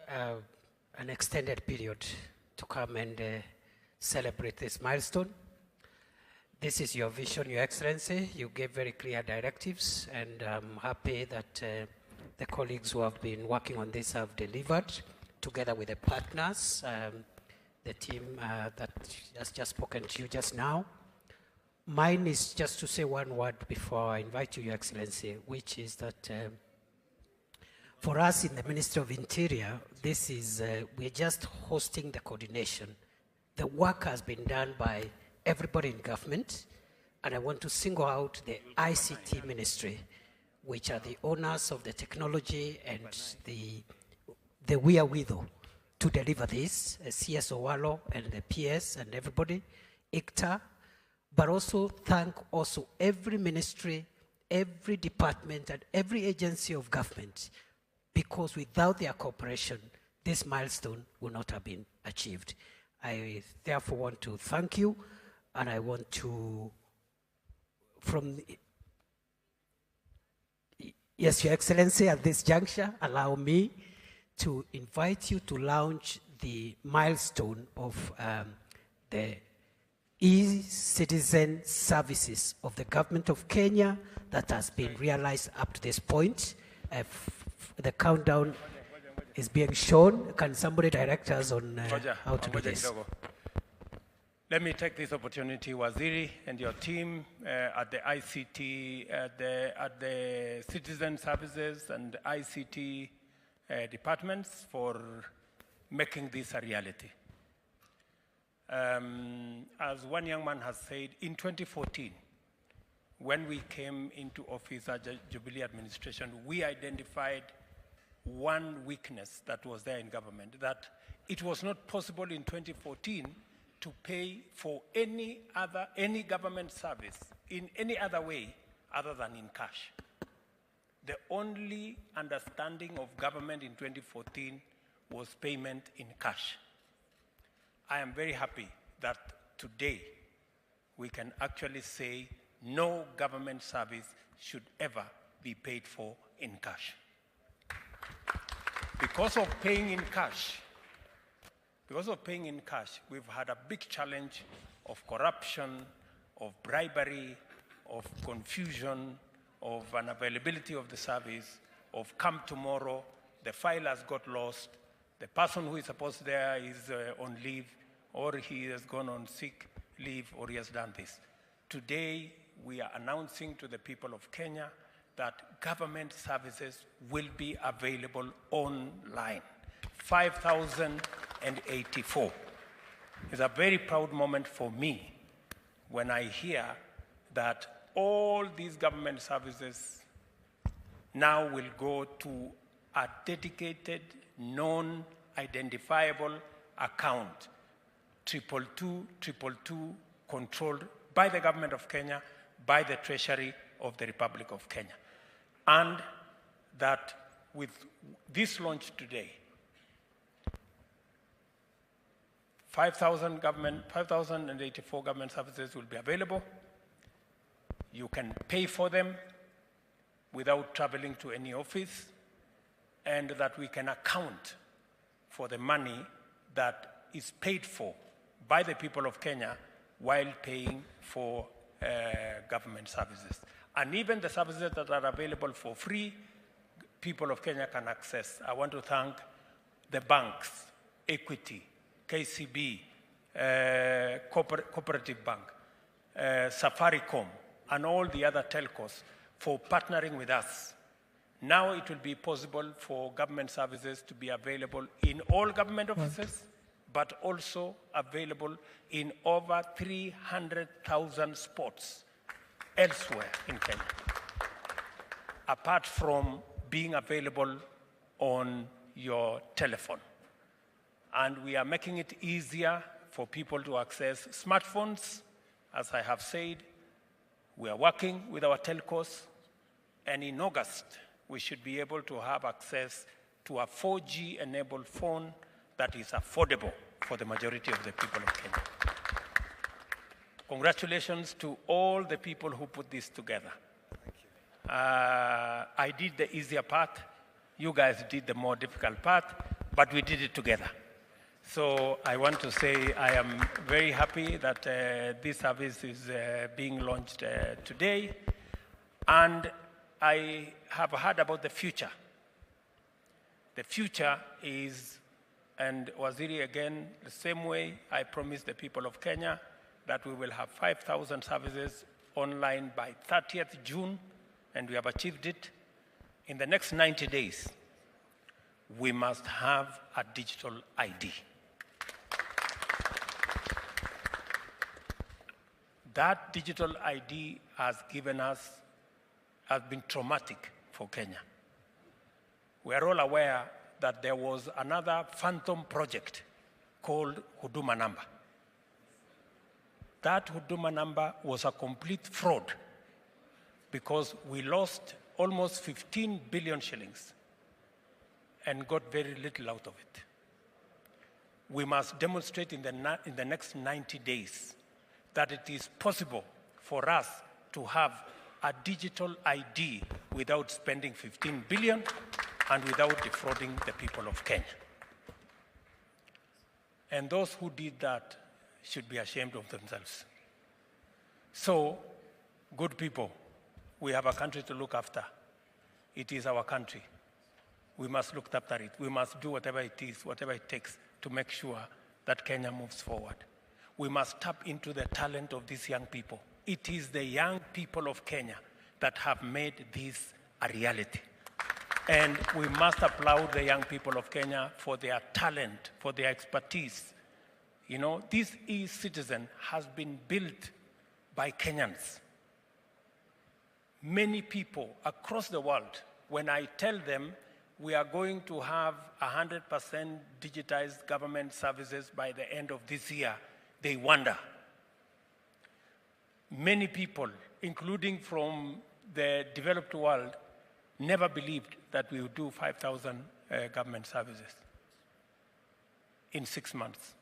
an extended period to come and celebrate this milestone. This is your vision, Your Excellency. You gave very clear directives, and I'm happy that the colleagues who have been working on this have delivered, together with the partners, the team that has just spoken to you just now. Mine is just to say one word before I invite you, Your Excellency, which is that for us in the Ministry of Interior, this is, we're just hosting the coordination. The work has been done by everybody in government, and I want to single out the ICT Ministry, which are the owners of the technology and the wherewithal to deliver this, CS Owalo and the PS and everybody, ICTA, but also thank also every ministry, every department, and every agency of government, because without their cooperation, this milestone would not have been achieved. I therefore want to thank you, and I want to, yes, Your Excellency, at this juncture, allow me to invite you to launch the milestone of the e-citizen services of the government of Kenya that has been realized up to this point. The countdown is being shown. Can somebody direct us on how to do this? Let me take this opportunity, Waziri and your team at the ICT, at the citizen services and ICT departments for making this a reality. As one young man has said, in 2014, when we came into office at Jubilee administration, we identified one weakness that was there in government, that it was not possible in 2014 to pay for any government service in any other way other than in cash. The only understanding of government in 2014 was payment in cash. I am very happy that today we can actually say no government service should ever be paid for in cash. Because of paying in cash, we've had a big challenge of corruption, of bribery, of confusion, of unavailability of the service, of come tomorrow, the file has got lost, the person who is supposed there is on leave, or he has gone on sick leave, or he has done this. Today, we are announcing to the people of Kenya that government services will be available online. 5,084. It's a very proud moment for me when I hear that all these government services now will go to a dedicated, non-identifiable account, 22222, controlled by the government of Kenya, by the Treasury of the Republic of Kenya. And that with this launch today, 5,084 government services will be available. You can pay for them without traveling to any office, and that we can account for the money that is paid for by the people of Kenya while paying for government services. And even the services that are available for free, people of Kenya can access. I want to thank the banks, Equity, KCB, Cooperative Bank, Safaricom, and all the other telcos for partnering with us. Now it will be possible for government services to be available in all government offices, but also available in over 300,000 spots elsewhere in Kenya, apart from being available on your telephone. And we are making it easier for people to access smartphones. As I have said, we are working with our telcos, and in August, we should be able to have access to a 4G-enabled phone that is affordable for the majority of the people of Kenya. Congratulations to all the people who put this together. Thank you. I did the easier part. You guys did the more difficult part. but we did it together. So I want to say I am very happy that this service is being launched today. And I have heard about the future. The future is, and Waziri again, the same way I promised the people of Kenya that we will have 5,000 services online by 30th June, and we have achieved it. In the next 90 days, we must have a digital ID. That digital ID has been traumatic for Kenya. We are all aware that there was another phantom project called Huduma Number. That Huduma Number was a complete fraud because we lost almost 15 billion shillings and got very little out of it. We must demonstrate in the next 90 days that it is possible for us to have a digital ID without spending 15 billion and without defrauding the people of Kenya. And those who did that should be ashamed of themselves. So, good people, we have a country to look after. It is our country. We must look after it. We must do whatever it is, whatever it takes to make sure that Kenya moves forward. We must tap into the talent of these young people. It is the young people of Kenya that have made this a reality. And we must applaud the young people of Kenya for their talent, for their expertise. You know, this e-citizen has been built by Kenyans. Many people across the world, when I tell them we are going to have 100% digitized government services by the end of this year, they wonder. Many people, including from the developed world, never believed that we would do 5,000 government services in 6 months.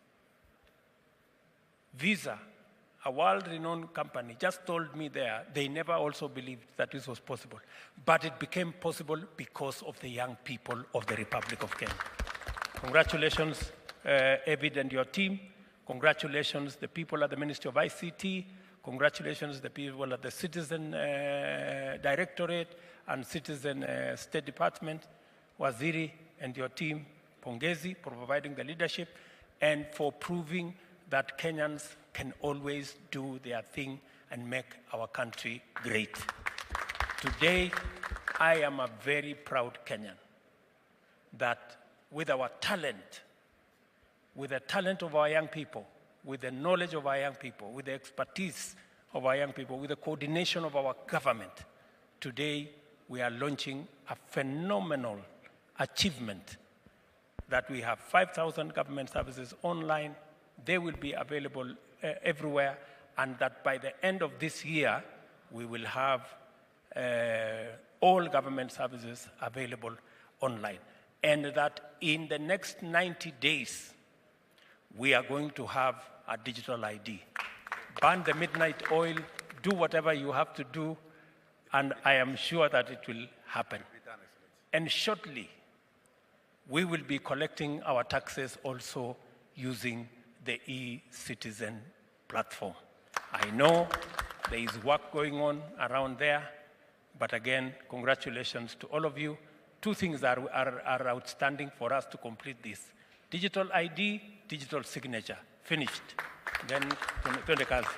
Visa, a world-renowned company, just told me they never also believed that this was possible. But it became possible because of the young people of the Republic of Kenya. Congratulations, Evid and your team. Congratulations, the people at the Ministry of ICT. Congratulations, the people at the Citizen Directorate and Citizen State Department. Waziri and your team, pongezi, for providing the leadership and for proving that Kenyans can always do their thing and make our country great. Today, I am a very proud Kenyan that with our talent, with the talent of our young people, with the knowledge of our young people, with the expertise of our young people, with the coordination of our government, today we are launching a phenomenal achievement that we have 5,000 government services online. They will be available everywhere, and that by the end of this year, we will have all government services available online. And that in the next 90 days, we are going to have a digital ID. Burn the midnight oil, do whatever you have to do, and I am sure that it will happen. And shortly, we will be collecting our taxes also using the e-citizen platform. I know there is work going on around there, but again, congratulations to all of you. Two things are outstanding for us to complete this. Digital ID, digital signature, finished. Then, twende kazi.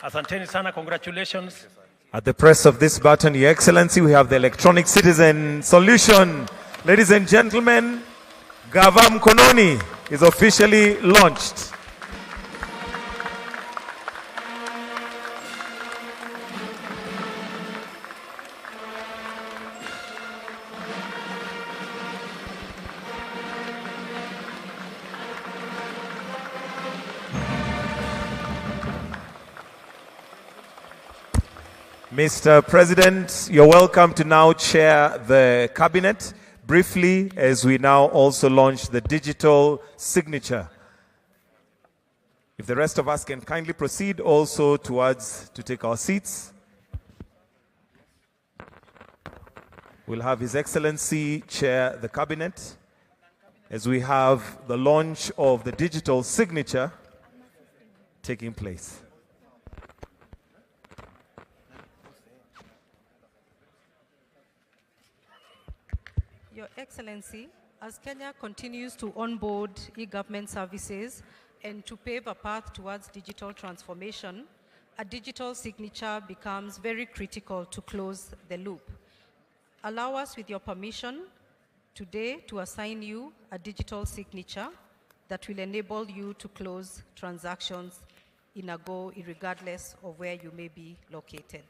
Asanteni sana, congratulations. At the press of this button, Your Excellency, we have the electronic citizen solution. Ladies and gentlemen, Gava Mkononi is officially launched. Mr. President, you're welcome to now chair the cabinet briefly as we now also launch the digital signature. If the rest of us can kindly proceed also towards to take our seats. We'll have His Excellency chair the cabinet. as we have the launch of the digital signature taking place. Your Excellency, as Kenya continues to onboard e-government services and to pave a path towards digital transformation, a digital signature becomes very critical to close the loop. Allow us, with your permission, today to assign you a digital signature that will enable you to close transactions in a go, regardless of where you may be located.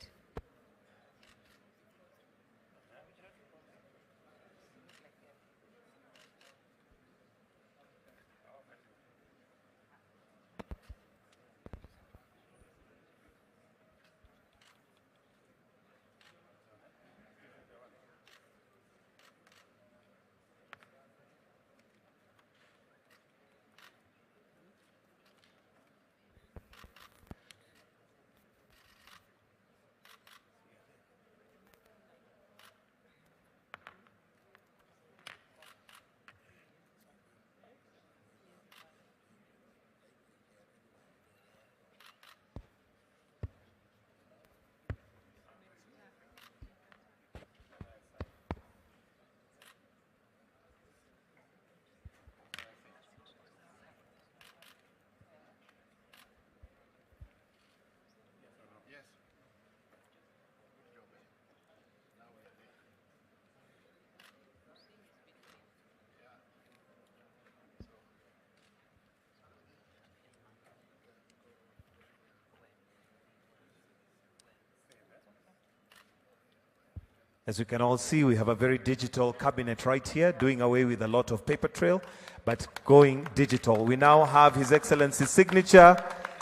As you can all see, we have a very digital cabinet right here, doing away with a lot of paper trail, but going digital. We now have His Excellency's signature,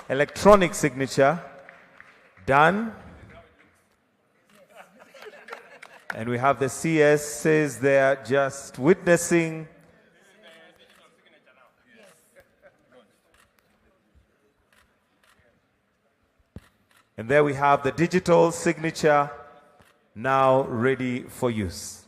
electronic signature, done. And we have the CSs there just witnessing. And there we have the digital signature now ready for use.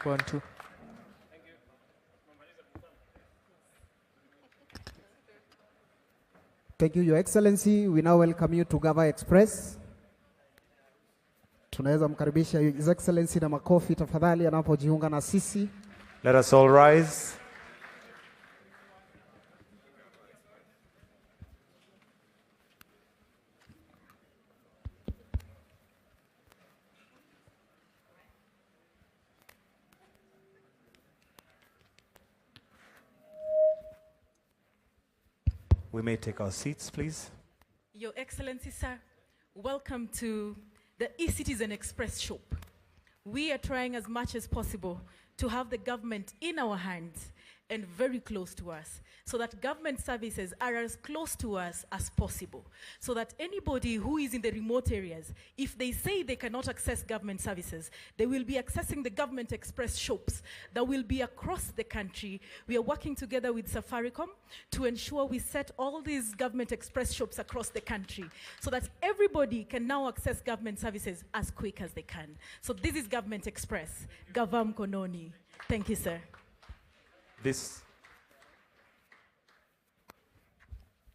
One, two. Thank you, Your Excellency. We now welcome you to Gava Express. Tunaweza mkaribisha His Excellency na makofi tafadhali anapojiunga na sisi. Let us all rise. We may take our seats, please. Your Excellency, sir, welcome to the eCitizen Express shop. We are trying as much as possible to have the government in our hands and very close to us, so that government services are as close to us as possible, so that anybody who is in the remote areas, if they say they cannot access government services, they will be accessing the government express shops that will be across the country. We are working together with Safaricom to ensure we set all these government express shops across the country, so that everybody can now access government services as quick as they can. So this is Government Express, Gavam Kononi. Thank you, sir.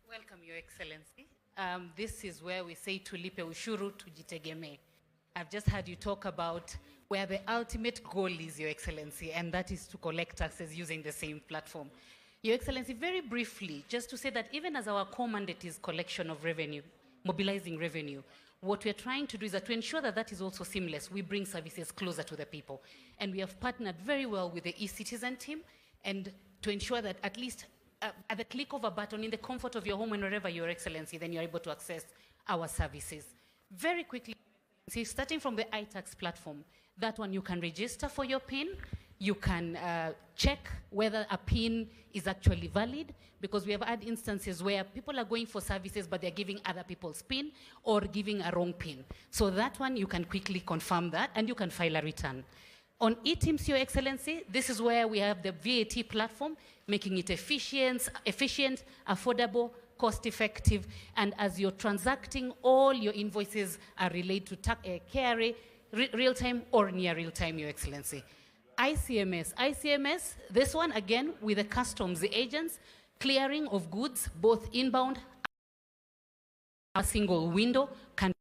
Welcome, Your Excellency. This is where we say tulipe ushuru tujitegemee. I've just heard you talk about where the ultimate goal is, Your Excellency, and that is to collect taxes using the same platform. Your Excellency, very briefly, just to say that even as our core mandate is collection of revenue, mobilizing revenue, what we're trying to do is that to ensure that that is also seamless, we bring services closer to the people. And we have partnered very well with the eCitizen team, and to ensure that at least at the click of a button in the comfort of your home and wherever, Your Excellency, then you're able to access our services. Very quickly, see, starting from the iTax platform, that one you can register for your PIN, You can check whether a PIN is actually valid, because we have had instances where people are going for services but they're giving other people's PIN or giving a wrong PIN. So that one, you can quickly confirm that and you can file a return. On eTIMS, Your Excellency, this is where we have the VAT platform, making it efficient, affordable, cost-effective, and as you're transacting, all your invoices are related to KRA, real-time or near real-time, Your Excellency. ICMS, this one again with the customs agents, clearing of goods, both inbound, a single window can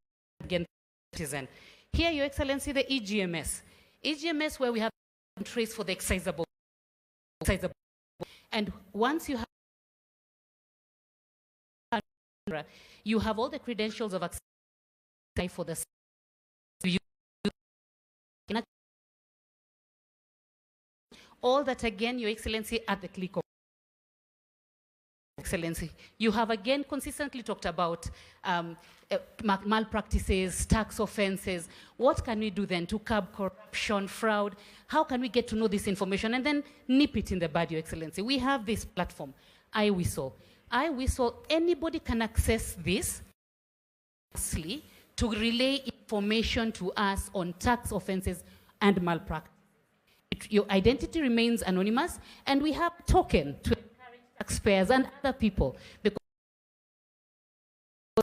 again citizen. Here, Your Excellency, the EGMS. EGMS where we have trace for the excisable. And once you have all the credentials of access for the all that again, Your Excellency, at the click of Excellency. You have again consistently talked about malpractices, tax offenses. What can we do then to curb corruption, fraud? How can we get to know this information and then nip it in the bud, Your Excellency? We have this platform, iWhistle. iWhistle, anybody can access this to relay information to us on tax offenses and malpractice. Your identity remains anonymous, and we have token to encourage taxpayers and other people. Because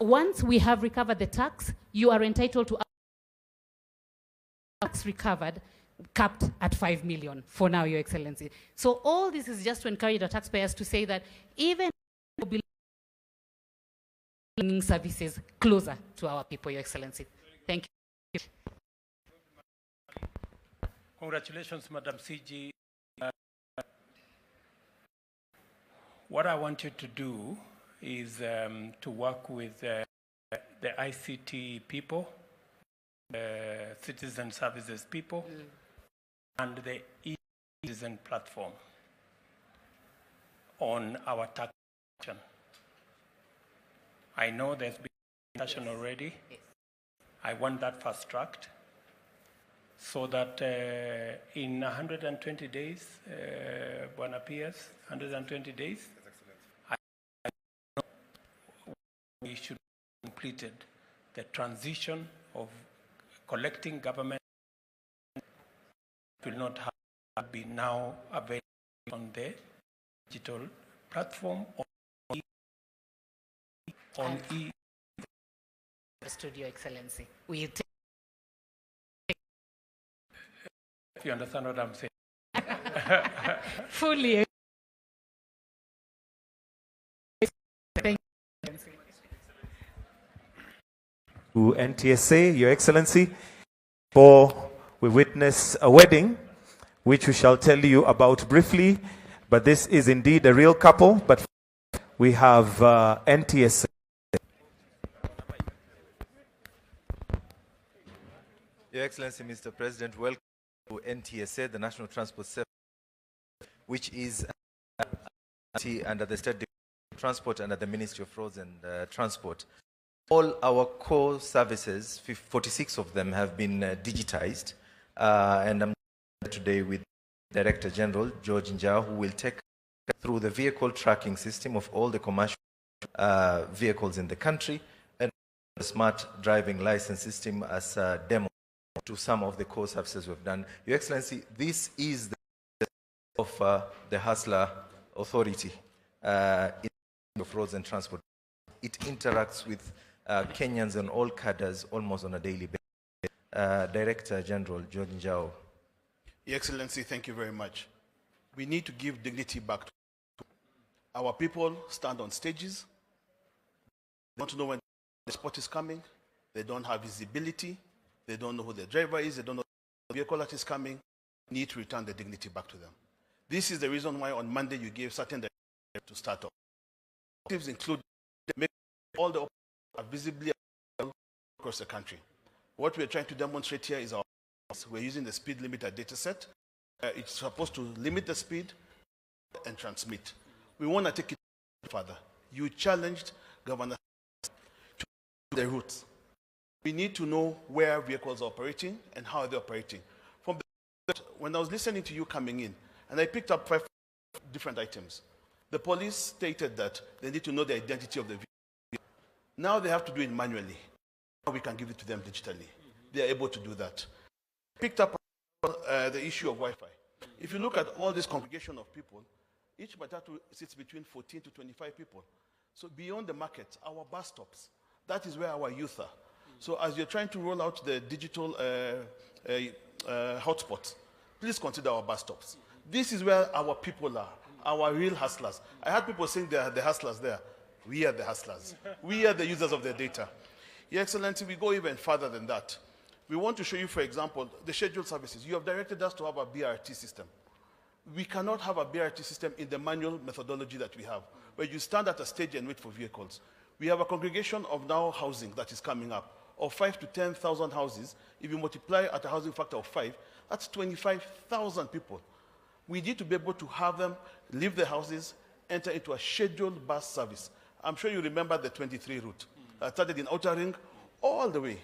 once we have recovered the tax, you are entitled to tax recovered, capped at 5 million for now, Your Excellency. So all this is just to encourage the taxpayers to say that even services closer to our people, Your Excellency. Thank you. Congratulations, Madam CG. What I want you to do is to work with the ICT people, citizen services people, and the e-citizen platform on our tax action. I know there's been discussion already. Yes. I want that fast-tracked so that in 120 days, Bwana Pierce, 120 days, I know we should have completed the transition of collecting government. It will not have been now available on the digital platform on e. Studio Excellency. If you understand what I'm saying. Fully. Thank you. To NTSA, Your Excellency, for we witness a wedding, which we shall tell you about briefly, but this is indeed a real couple, but we have NTSA. Your Excellency, Mr. President, welcome to NTSA, the National Transport Service, which is under the State Department of Transport under the Ministry of Roads and Transport. All our core services, 46 of them, have been digitized, and I'm today with Director General George Njau, who will take through the vehicle tracking system of all the commercial vehicles in the country and the smart driving license system as a demo to some of the core services we've done. Your Excellency, this is the of the Hustler Authority of Roads and Transport. It interacts with Kenyans and all cadres almost on a daily basis. Director General George Njau. Your Excellency, thank you very much. We need to give dignity back to our people. Stand on stages. They want to know when the spot is coming. They don't have visibility. They don't know who the driver is. They don't know the vehicle that is coming. We need to return the dignity back to them. This is the reason why on Monday you gave certain directives to start off. Directives include making all the are visibly across the country. What we're trying to demonstrate here is we're using the speed limiter data set. It's supposed to limit the speed and transmit. We want to take it further. You challenged Governor to the routes. We need to know where vehicles are operating and how they're operating. From when I was listening to you coming in, and I picked up 5 different items. The police stated that they need to know the identity of the vehicle. Now they have to do it manually. Now we can give it to them digitally. They are able to do that. Picked up the issue of Wi-Fi. If you look at all this congregation of people, each matatu sits between 14 to 25 people. So beyond the market, our bus stops, that is where our youth are. So as you're trying to roll out the digital hotspots, please consider our bus stops. This is where our people are, our real hustlers. I had people saying they are the hustlers there. We are the hustlers. We are the users of the data. Your Excellency, we go even further than that. We want to show you, for example, the scheduled services. You have directed us to have a BRT system. We cannot have a BRT system in the manual methodology that we have, where you stand at a stage and wait for vehicles. We have a congregation of now housing that is coming up, of 5 to 10,000 houses. If you multiply at a housing factor of 5, that's 25,000 people. We need to be able to have them leave their houses, enter into a scheduled bus service. I'm sure you remember the 23 route that started in Outer Ring all the way.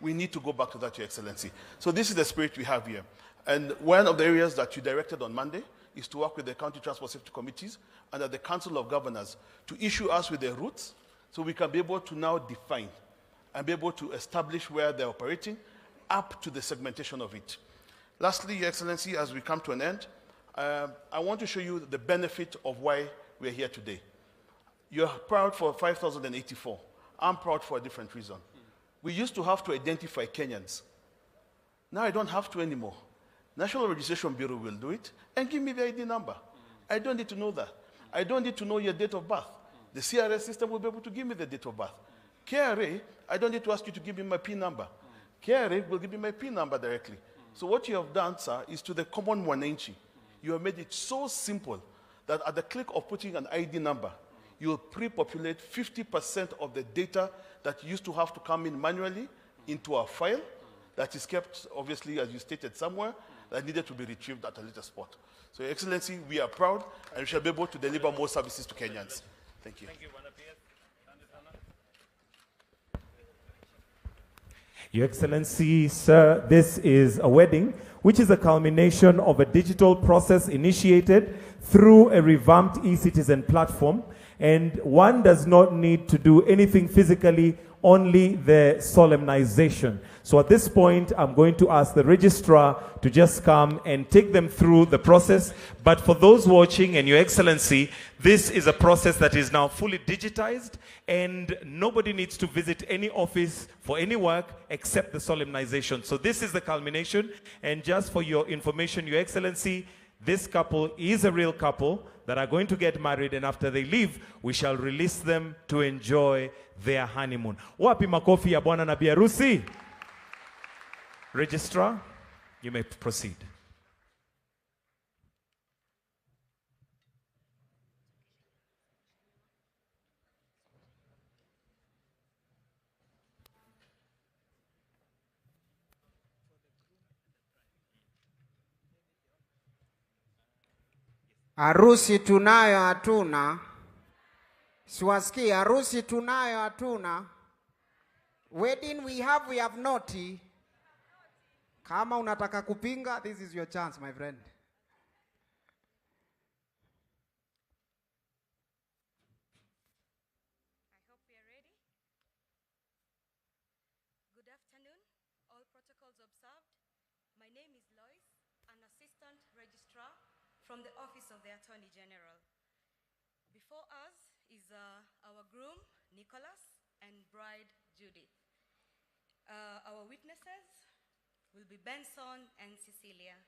We need to go back to that, Your Excellency. So this is the spirit we have here. And one of the areas that you directed on Monday is to work with the county transport safety committees and at the Council of Governors to issue us with the routes so we can be able to now define and be able to establish where they're operating up to the segmentation of it. Lastly, Your Excellency, as we come to an end, I want to show you the benefit of why we're here today. You're proud for 5,084. I'm proud for a different reason. We used to have to identify Kenyans. Now I don't have to anymore. National Registration Bureau will do it and give me the ID number. I don't need to know that. I don't need to know your date of birth. The CRS system will be able to give me the date of birth. KRA, I don't need to ask you to give me my PIN number. KRA will give me my PIN number directly. So what you have done, sir, is to the common wananchi. You have made it so simple that at the click of putting an ID number, you'll pre-populate 50% of the data that used to have to come in manually into a file that is kept, obviously, as you stated, somewhere that needed to be retrieved at a later spot. So, Your Excellency, we are proud and we shall be able to deliver more services to Kenyans. Thank you. Thank you, Your Excellency, sir, this is a wedding, which is a culmination of a digital process initiated through a revamped e-citizen platform. And one does not need to do anything physically, only the solemnization. So at this point, I'm going to ask the registrar to just come and take them through the process. But for those watching, and Your Excellency, this is a process that is now fully digitized, and nobody needs to visit any office for any work except the solemnization. So this is the culmination. And just for your information, Your Excellency, this couple is a real couple that are going to get married, and after they leave, we shall release them to enjoy their honeymoon. Wapi makofi ya bwana na bi harusi? Registrar, you may proceed. Harusi tunayo hatuna. Siwasikii, harusi tunayo hatuna. Wedding we have not. Kama unataka kupinga, this is your chance, my friend. I hope we are ready. Good afternoon, all protocols observed. My name is Lois, an assistant registrar from the Office of the Attorney General. Before us is our groom, Nicholas, and bride, Judith. Our witnesses will be Benson and Cecilia.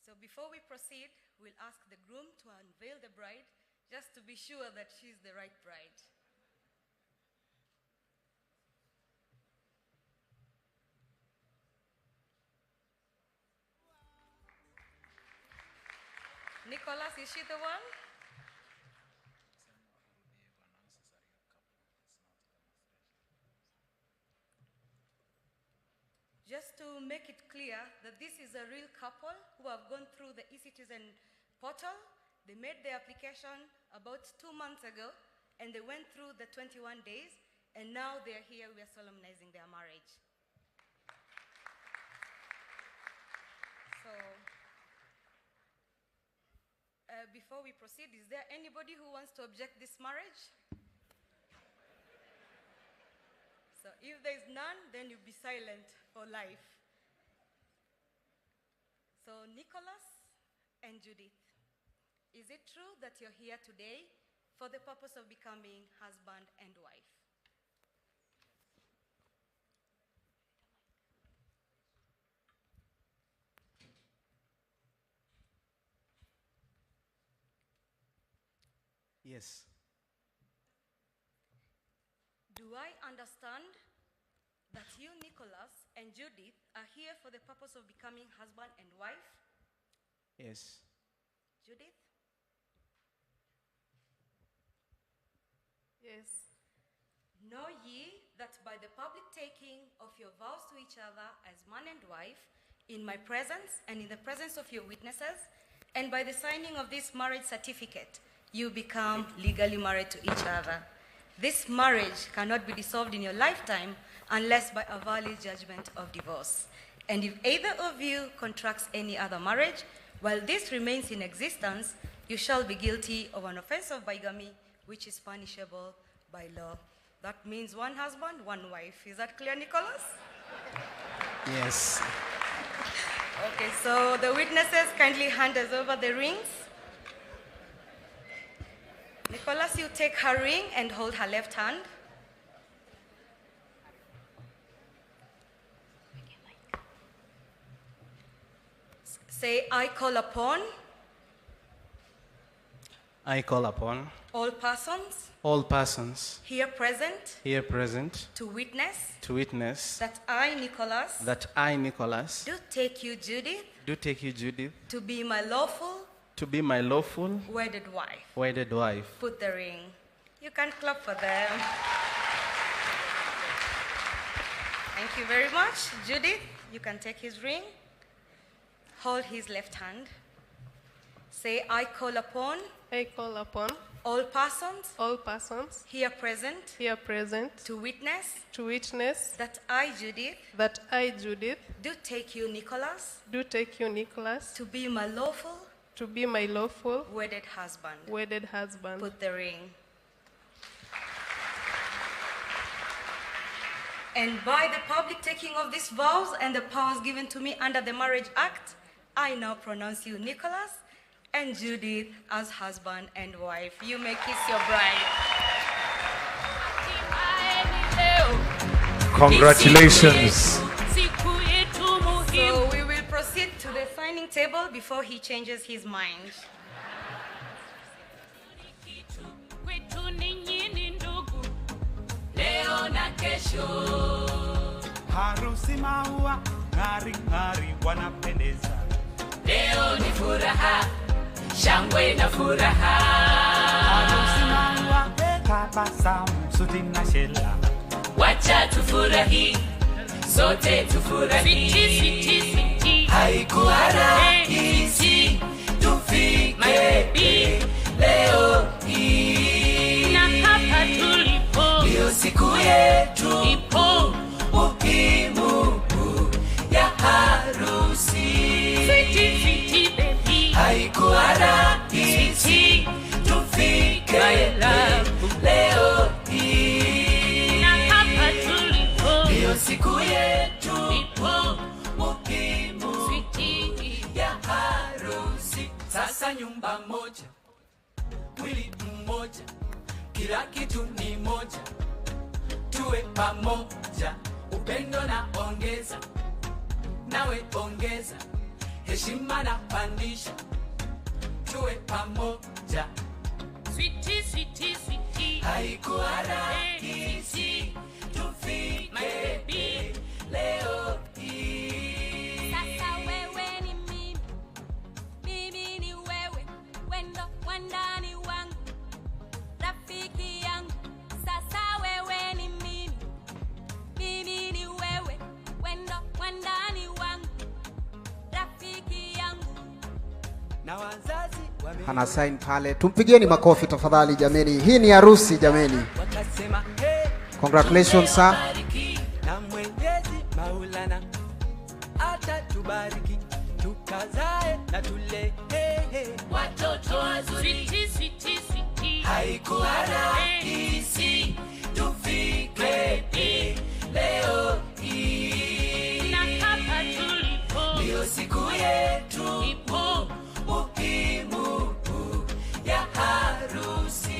So before we proceed, we'll ask the groom to unveil the bride, just to be sure that she's the right bride. Nicholas, is she the one? Just to make it clear that this is a real couple who have gone through the e-citizen portal. They made their application about 2 months ago, and they went through the 21 days, and now they're here, we are solemnizing their marriage. So before we proceed, is there anybody who wants to object this marriage? So if there is none, then you'll be silent for life. So Nicholas and Judith, is it true that you're here today for the purpose of becoming husband and wife? Yes. Do I understand that you, Nicholas, and Judith are here for the purpose of becoming husband and wife? Yes. Judith? Yes. Know ye that by the public taking of your vows to each other as man and wife, in my presence and in the presence of your witnesses, and by the signing of this marriage certificate, you become legally married to each other. This marriage cannot be dissolved in your lifetime unless by a valid judgment of divorce. And if either of you contracts any other marriage, while this remains in existence, you shall be guilty of an offense of bigamy, which is punishable by law. That means one husband, one wife. Is that clear, Nicholas? Yes. Okay, so the witnesses kindly hand us over the rings. Nicholas, you take her ring and hold her left hand. Say, I call upon. I call upon All persons. all persons Here present. here present To witness. to witness That I, Nicholas. that I, Nicholas, Do take you, Judith. do take you, Judith, To be my lawful. to be my lawful Wedded wife. wedded wife. Put the ring. You can clap for them. Thank you very much. Judith, you can take his ring. Hold his left hand. Say, I call upon. I call upon All persons. all persons Here present. here present To witness. to witness That I, Judith. that I, Judith, Do take you, Nicholas. do take you, Nicholas, To be my lawful. to be my lawful Wedded husband. wedded husband. Put the ring. And by the public taking of these vows and the powers given to me under the Marriage Act, I now pronounce you, Nicholas, and Judith as husband and wife. You may kiss your bride. Congratulations. So we will proceed to the signing table before he changes his mind. Harusi maua, ngari ngari wanapendeza. Leo ni furaha, shangwe na furaha. Harusi maua, tabasamu, suti na shela. Wacha tufurahi, sote tufurahi. Sweetie, sweetie, sweetie. Haikuwa rahisi tufike leo hii. Na hapa tulipo, ndio siku yetu ipo muhimu ya harusi. Sweetie, sweetie, baby. Haikuwa rahisi tufike leo hii. Na hapa tulipo, ndio siku yetu ipo muhimu ya harusi. Sasa nyumba moja, mwili mmoja, kila kitu ni moja. Tuwe pamoja, upendo na ongeza, nawe ongeza, heshima na pandisha. Tuwe pamoja. Sweetie, sweetie, sweetie. Haikuwa rahisi tufike leo hii. Sasa wewe ni mimi, mimi ni wewe, wendo wandani wangu, rafiki yangu. Sasa wewe ni mimi, mimi ni wewe, wendo wandani wangu, rafiki yangu. Na wazazi Ana sign pale. Tumpigieni makofi tafadhali jameni. Hii ni harusi jameni. wakasema hey, Congratulations sir. na Mwenyezi Maulana atatubariki tukazae na tule watoto wazuri. Haikuwa rahisi tufike leo hii, na hapa tulipo ndio siku yetu ipo muhimu ya harusi.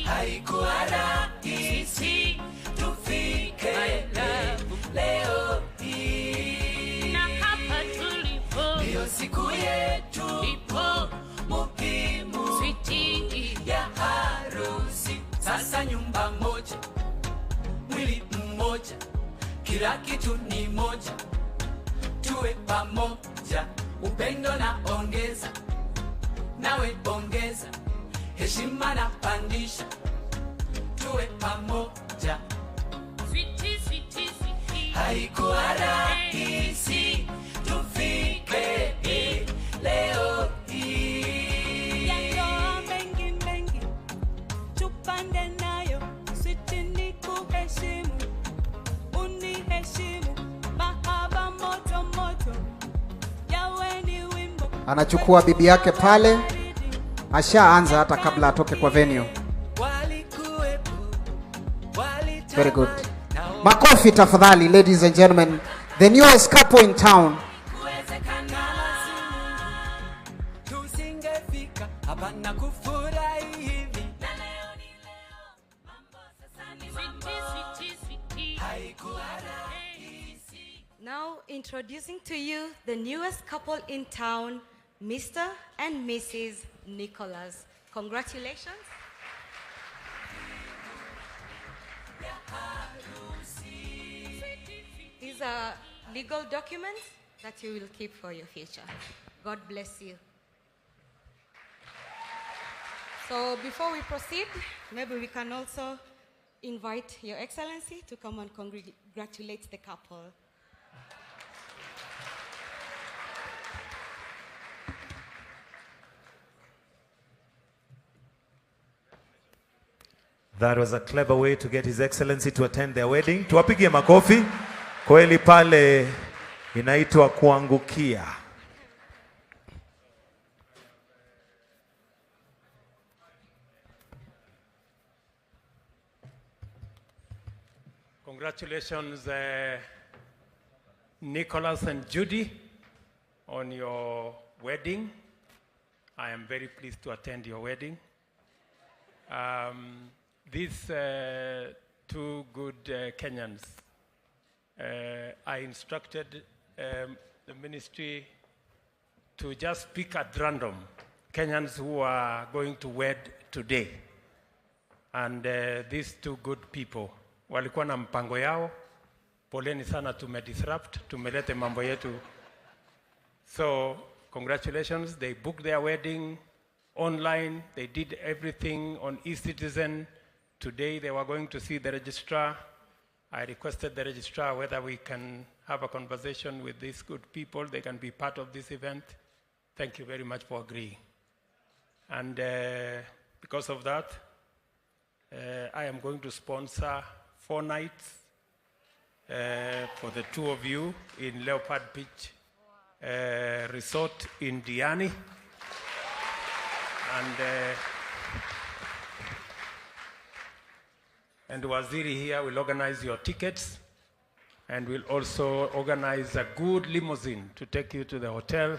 Haikuwa rahisi tufike leo hii, na hapa tulipo ndio siku yetu ipo muhimu ya harusi. Sasa nyumba moja, mwili mmoja, kila kitu ni moja, tuwe pamoja, upendo na ongeza, nawe ongeza, heshima na pandisha, tuwe pamoja. Haikuwa rahisi tufike leo hii, Yandoa mengi tupande nayo, switi ni kuheshimu, uniheshimu, mahaba moto moto, yawe ni wimbo. Anachukua bibi yake pale, ashaanza hata kabla atoke kwa venue. Very good. Makofi tafadhali, ladies and gentlemen, the newest couple in town. Now introducing to you the newest couple in town, Mr. and Mrs. Nicholas. Congratulations. These are legal documents that you will keep for your future. God bless you. So before we proceed, maybe we can also invite Your Excellency to come and congratulate the couple. That was a clever way to get His Excellency to attend their wedding. Tuwapigie makofi. Kweli pale inaitwa kuangukia. Congratulations, Nicholas and Judy, on your wedding. I am very pleased to attend your wedding. These two good Kenyans, I instructed the ministry to just pick at random Kenyans who are going to wed today. And these two good people, walikuwa na mpango yao, poleni sana tumedisrupt, tumelete mambo yetu. So, congratulations, they booked their wedding online, they did everything on eCitizen. Today they were going to see the registrar. I requested the registrar whether we can have a conversation with these good people, they can be part of this event. Thank you very much for agreeing. And because of that, I am going to sponsor 4 nights for the two of you in Leopard Beach Resort in Diani. And Waziri here will organize your tickets, and will also organize a good limousine to take you to the hotel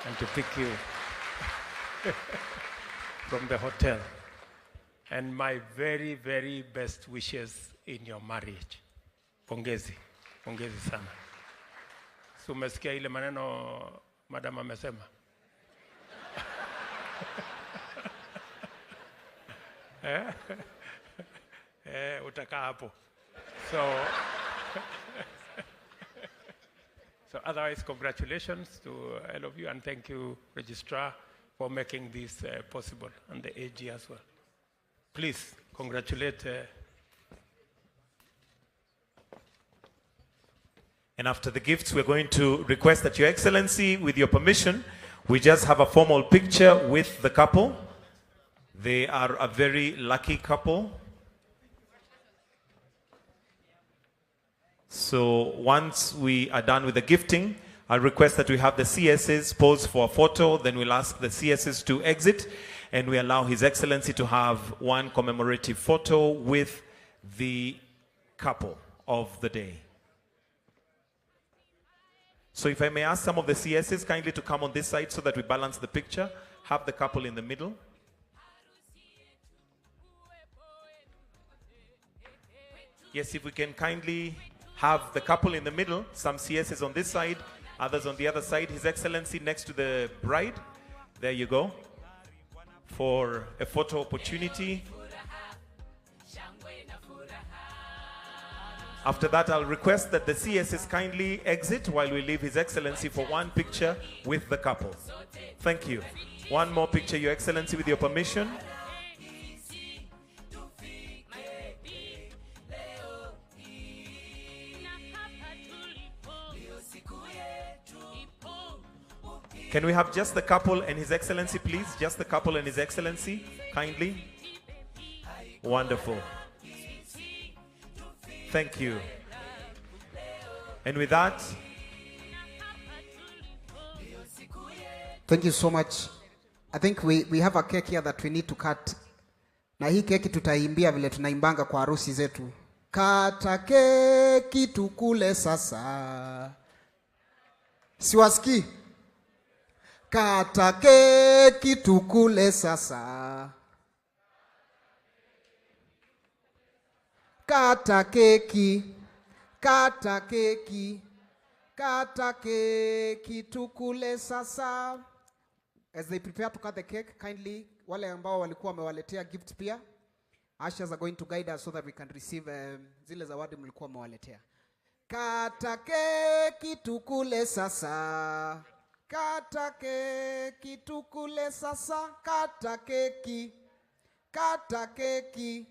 and to pick you from the hotel. And my very, very best wishes in your marriage. Pongezi. Pongezi sana. So umesikia ile maneno madam amesema? Utakaa hapo. So otherwise, congratulations to all of you, and thank you, Registrar, for making this possible, and the AG as well. Please congratulate. And after the gifts, we're going to request that Your Excellency, with your permission, we just have a formal picture with the couple. They are a very lucky couple. So once we are done with the gifting, I'll request that we have the CSs pose for a photo, then we'll ask the CSs to exit, and we allow His Excellency to have one commemorative photo with the couple of the day. So if I may ask some of the CSs kindly to come on this side so that we balance the picture, have the couple in the middle. Yes, if we can kindly have the couple in the middle, some CSs on this side, others on the other side. His Excellency next to the bride. There you go. For a photo opportunity. After that, I'll request that the CSs kindly exit while we leave His Excellency for one picture with the couple. Thank you. One more picture, Your Excellency, with your permission. Can we have just the couple and His Excellency, please? Just the couple and His Excellency, kindly. Wonderful. Thank you. And with that, thank you so much. I think we have a cake here that we need to cut. Na hii keki tutaimbia vile tunaimbanga kwa harusi zetu. Kata keki tukule sasa. Siwasikii? Kata keki tukule sasa. Kata keki, kata keki, kata keki tukule sasa. As they prepare to cut the cake, kindly, wale ambao walikuwa wamewaletea gift pia, ushers are going to guide us so that we can receive zile zawadi mlikuwa mmewaletea. Kata keki tukule sasa. Kata keki tukule sasa. Kata keki, kata keki,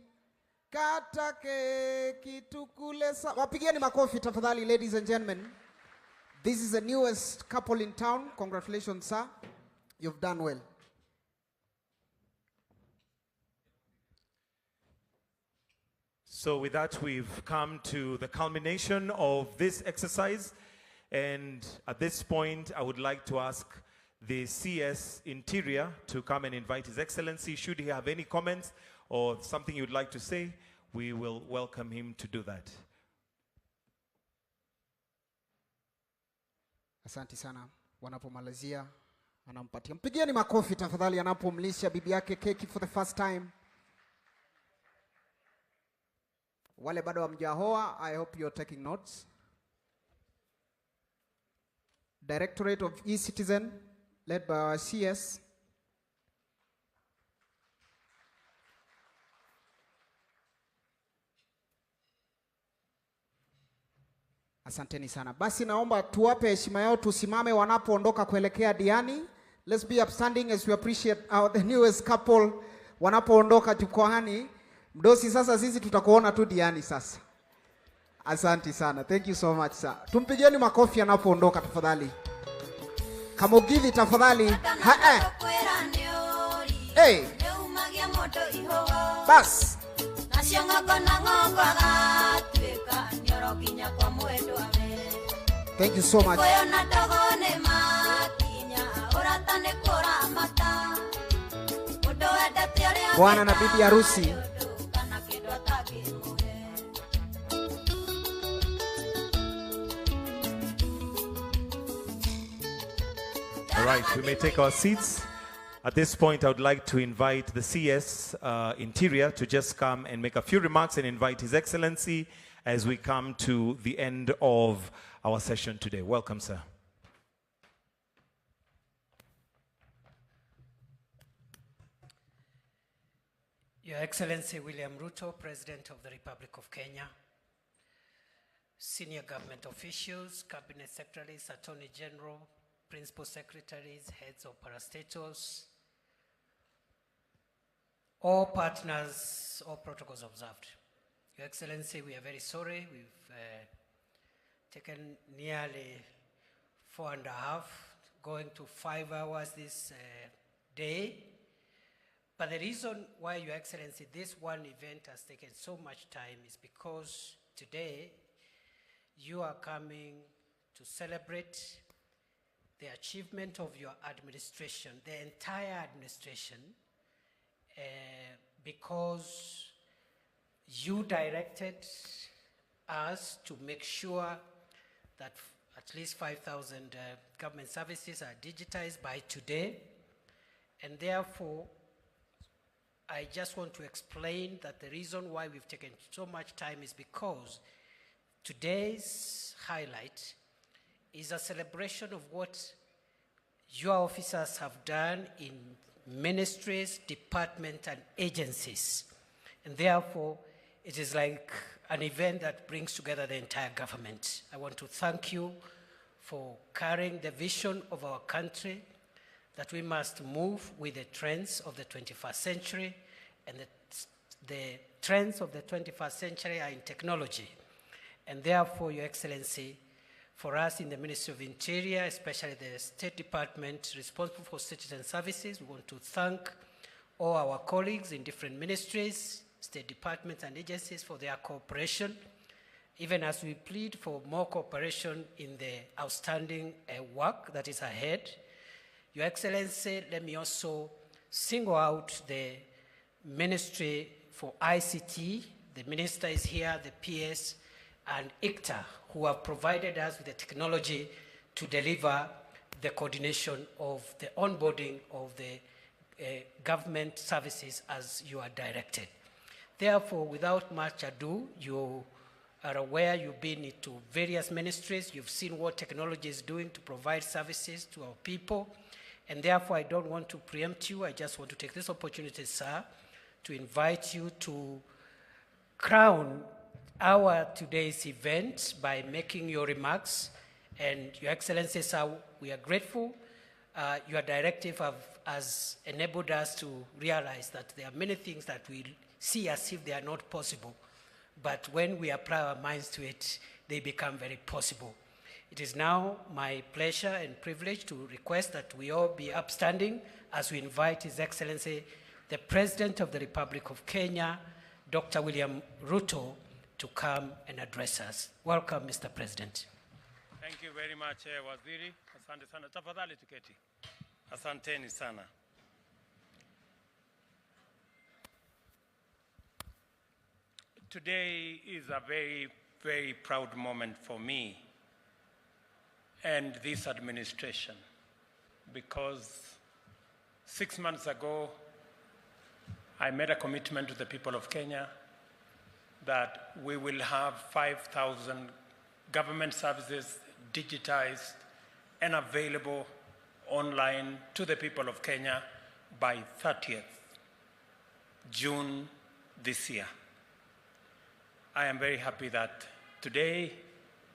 kata keki tukule sasa. Wapigieni makofi tafadhali, ladies and gentlemen. This is the newest couple in town. Congratulations, sir. You've done well. so with that, we've come to the culmination of this exercise. And at this point, I would like to ask the CS Interior to come and invite His Excellency. Should he have any comments or something you'd like to say, we will welcome him to do that. Asante sana. Wanapomalizia anampatia. Mpigieni makofi tafadhali anapomlisha bibi yake keki for the first time. Wale bado hamjaoa, I hope you're taking notes. Directorate of E-Citizen, led by our CS. Asanteni sana. Basi naomba tuwape heshima yao, tusimame wanapoondoka kuelekea diani. Let's be upstanding as we appreciate the newest couple wanapoondoka jukwaani. Mdosi, sasa sisi tutakuona tu diani sasa. Asante sana. Thank you so much, sir. Tumpigieni makofi anapoondoka tafadhali. Kamugithi tafadhali. Hey. Bas. Thank you so much. Bwana na bibi harusi. All right, we may take our seats. At this point, I would like to invite the CS Interior to just come and make a few remarks and invite His Excellency as we come to the end of our session today. Welcome, sir. Your Excellency William Ruto, President of the Republic of Kenya, senior government officials, cabinet secretaries, attorney general, principal secretaries, heads of parastatals, all partners, all protocols observed. Your Excellency, we are very sorry. We've taken nearly 4.5, going to 5 hours this day. But the reason why, Your Excellency, this one event has taken so much time is because today you are coming to celebrate the achievement of your administration, the entire administration, because you directed us to make sure that at least 5,000 government services are digitized by today. And therefore, I just want to explain that the reason why we've taken so much time is because today's highlight is a celebration of what your officers have done in ministries, departments, and agencies. And therefore, it is like an event that brings together the entire government. I want to thank you for carrying the vision of our country, that we must move with the trends of the 21st century, and the trends of the 21st century are in technology. And therefore, Your Excellency, for us in the Ministry of Interior, especially the State Department responsible for citizen services, we want to thank all our colleagues in different ministries, state departments and agencies for their cooperation, even as we plead for more cooperation in the outstanding work that is ahead. Your Excellency, let me also single out the Ministry for ICT. The Minister is here, the PS, and ICTA, who have provided us with the technology to deliver the coordination of the onboarding of the government services as you are directed. Therefore, without much ado, you are aware, you've been into various ministries, you've seen what technology is doing to provide services to our people, and therefore I don't want to preempt you. I just want to take this opportunity, sir, to invite you to crown our today's event by making your remarks. And Your Excellency, sir, we are grateful. Your directive has enabled us to realize that there are many things that we see as if they are not possible, but when we apply our minds to it, they become very possible. It is now my pleasure and privilege to request that we all be upstanding as we invite His Excellency, the President of the Republic of Kenya, Dr. William Ruto, to come and address us. Welcome, Mr. President. Thank you very much, Waziri. Asante sana. Tafadhali tuketi. Asanteni sana. Today is a very, very proud moment for me and this administration, because 6 months ago, I made a commitment to the people of Kenya that we will have 5,000 government services digitized and available online to the people of Kenya by 30th June this year. I am very happy that today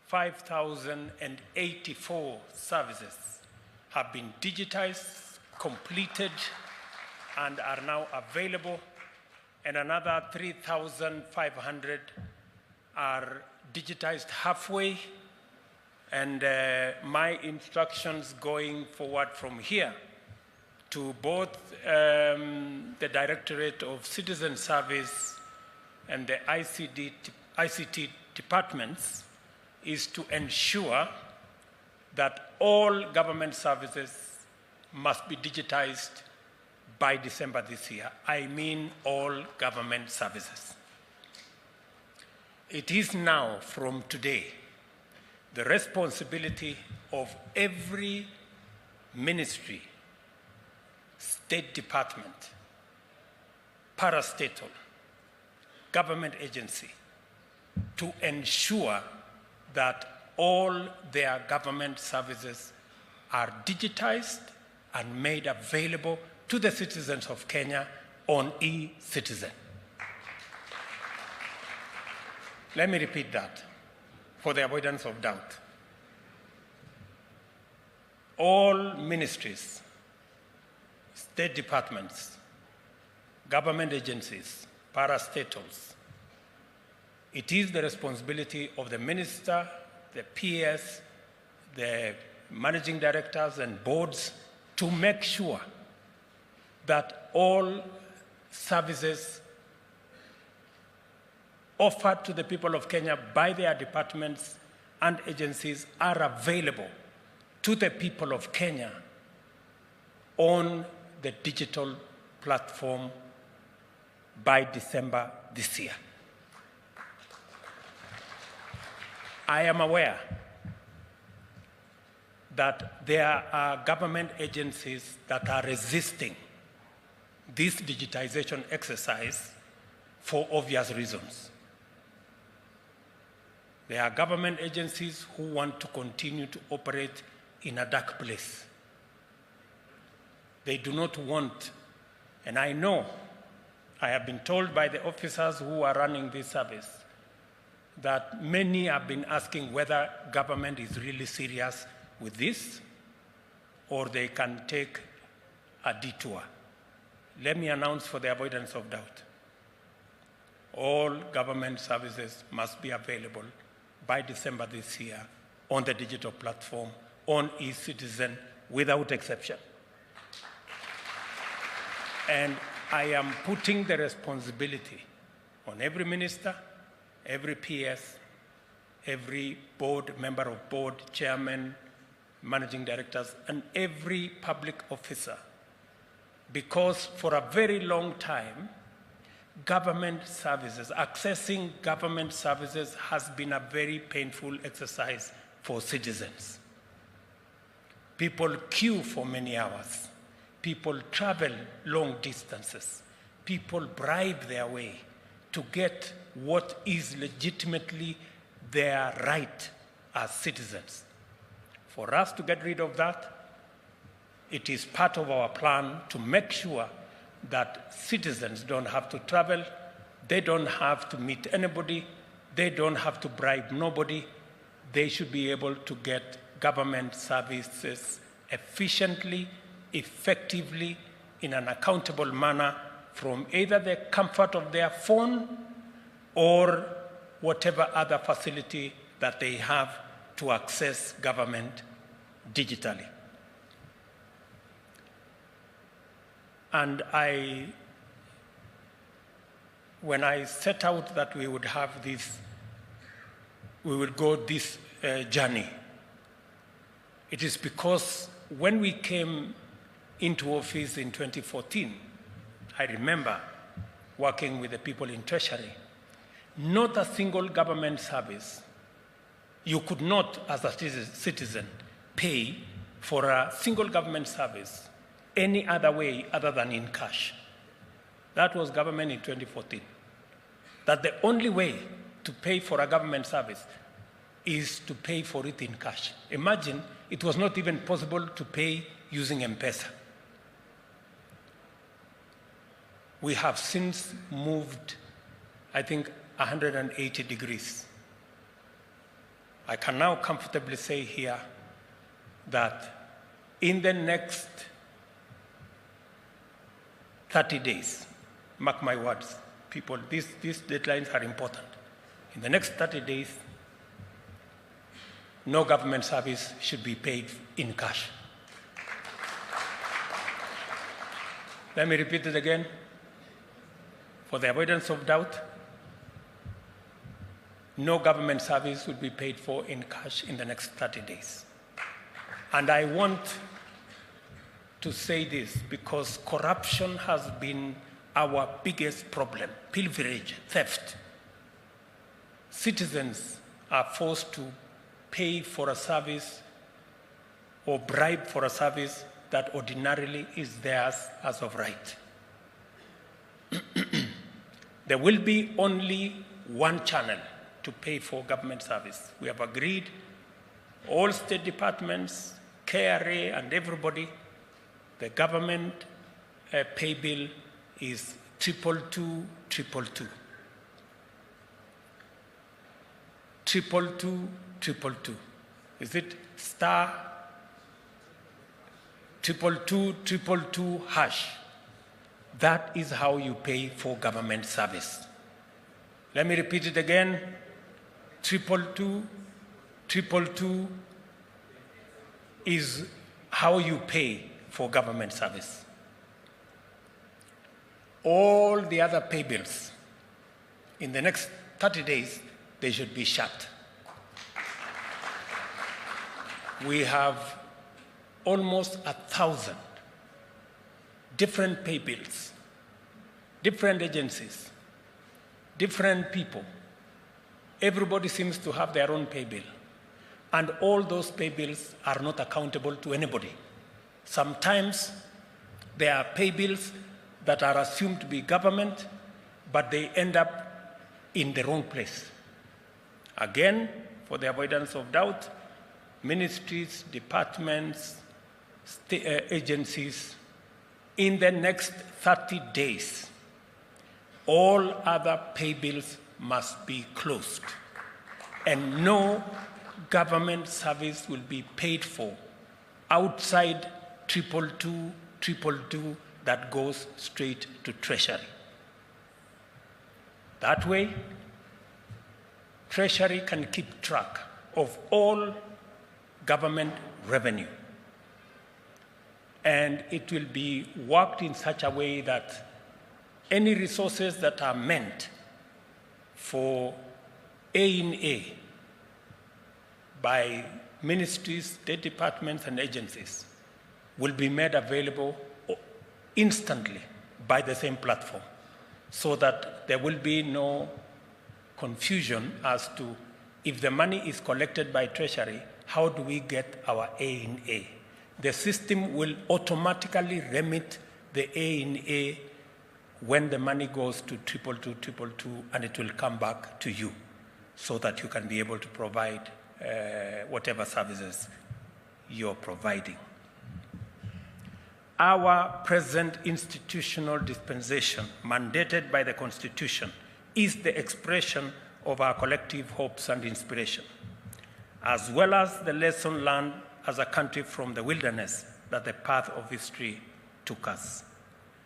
5,084 services have been digitized, completed, and are now available, and another 3,500 are digitized halfway. And my instructions going forward from here to both the Directorate of Citizen Service and the ICT departments is to ensure that all government services must be digitized by December this year. I mean all government services. It is now, from today, the responsibility of every ministry, state department, parastatal, government agency, to ensure that all their government services are digitized and made available to the citizens of Kenya on e-Citizen. Let me repeat that for the avoidance of doubt. All ministries, state departments, government agencies, parastatals, it is the responsibility of the minister, the PS, the managing directors and boards to make sure that all services offered to the people of Kenya by their departments and agencies are available to the people of Kenya on the digital platform by December this year. I am aware that there are government agencies that are resisting this digitization exercise for obvious reasons. There are government agencies who want to continue to operate in a dark place. They do not want, and I know, I have been told by the officers who are running this service that many have been asking whether government is really serious with this or they can take a detour. Let me announce for the avoidance of doubt. All government services must be available by December this year on the digital platform, on eCitizen, without exception. And I am putting the responsibility on every minister, every PS, every board, member of board, chairman, managing directors, and every public officer. Because for a very long time, government services, accessing government services has been a very painful exercise for citizens. People queue for many hours. People travel long distances. People bribe their way to get what is legitimately their right as citizens. For us to get rid of that, it is part of our plan to make sure that citizens don't have to travel, they don't have to meet anybody, they don't have to bribe nobody. They should be able to get government services efficiently, effectively, in an accountable manner from either the comfort of their phone or whatever other facility that they have to access government digitally. And when I set out that we would have this, we would go this journey, it is because when we came into office in 2014, I remember working with the people in Treasury, not a single government service, you could not, as a citizen, pay for a single government service any other way other than in cash. That was government in 2014. That the only way to pay for a government service is to pay for it in cash. Imagine, it was not even possible to pay using M-Pesa. We have since moved, I think, 180 degrees. I can now comfortably say here that in the next 30 days, mark my words, people, these deadlines are important. In the next 30 days, no government service should be paid in cash. Let me repeat it again. For the avoidance of doubt, no government service will be paid for in cash in the next 30 days. And I want to say this because corruption has been our biggest problem, pilferage, theft. Citizens are forced to pay for a service or bribe for a service that ordinarily is theirs as of right. There will be only one channel to pay for government service. We have agreed, all state departments, KRA, and everybody, the government pay bill is 22222. 22222. Is it star 22222 hash? That is how you pay for government service. Let me repeat it again. 22222 is how you pay for government service. All the other pay bills, in the next 30 days, they should be shut. We have almost 1,000 different pay bills, different agencies, different people. Everybody seems to have their own pay bill. And all those pay bills are not accountable to anybody. Sometimes there are pay bills that are assumed to be government, but they end up in the wrong place. Again, for the avoidance of doubt, ministries, departments, agencies, in the next 30 days, all other pay bills must be closed. And no government service will be paid for outside 222 that goes straight to Treasury. That way, Treasury can keep track of all government revenue. And it will be worked in such a way that any resources that are meant for A&A by ministries, state departments, and agencies will be made available instantly by the same platform, so that there will be no confusion as to if the money is collected by Treasury, how do we get our A&A? The system will automatically remit the A&A when the money goes to 222, and it will come back to you so that you can be able to provide whatever services you're providing. Our present institutional dispensation, mandated by the Constitution, is the expression of our collective hopes and inspiration, as well as the lesson learned as a country from the wilderness that the path of history took us.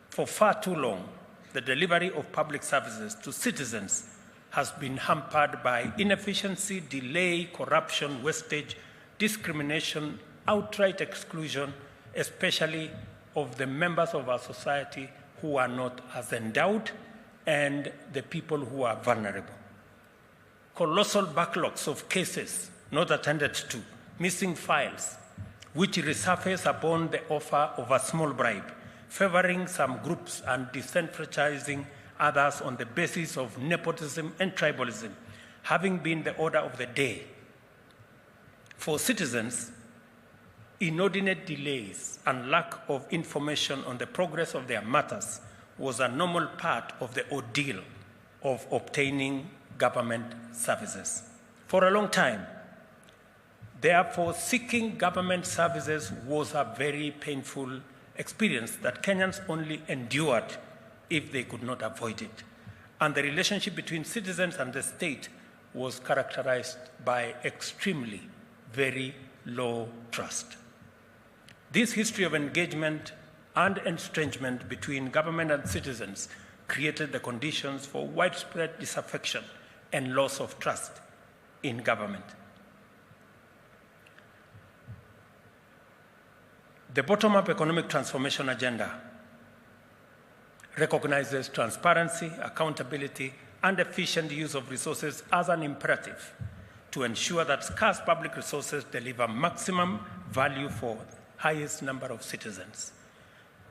For far too long, the delivery of public services to citizens has been hampered by inefficiency, delay, corruption, wastage, discrimination, outright exclusion, especially of the members of our society who are not as endowed and the people who are vulnerable. Colossal backlogs of cases not attended to, missing files, which resurface upon the offer of a small bribe, favoring some groups and disenfranchising others on the basis of nepotism and tribalism, having been the order of the day. For citizens, inordinate delays and lack of information on the progress of their matters was a normal part of the ordeal of obtaining government services. For a long time, therefore, seeking government services was a very painful experience that Kenyans only endured if they could not avoid it. And the relationship between citizens and the state was characterized by extremely very low trust. This history of engagement and estrangement between government and citizens created the conditions for widespread disaffection and loss of trust in government. The bottom-up economic transformation agenda recognizes transparency, accountability, and efficient use of resources as an imperative to ensure that scarce public resources deliver maximum value for the highest number of citizens.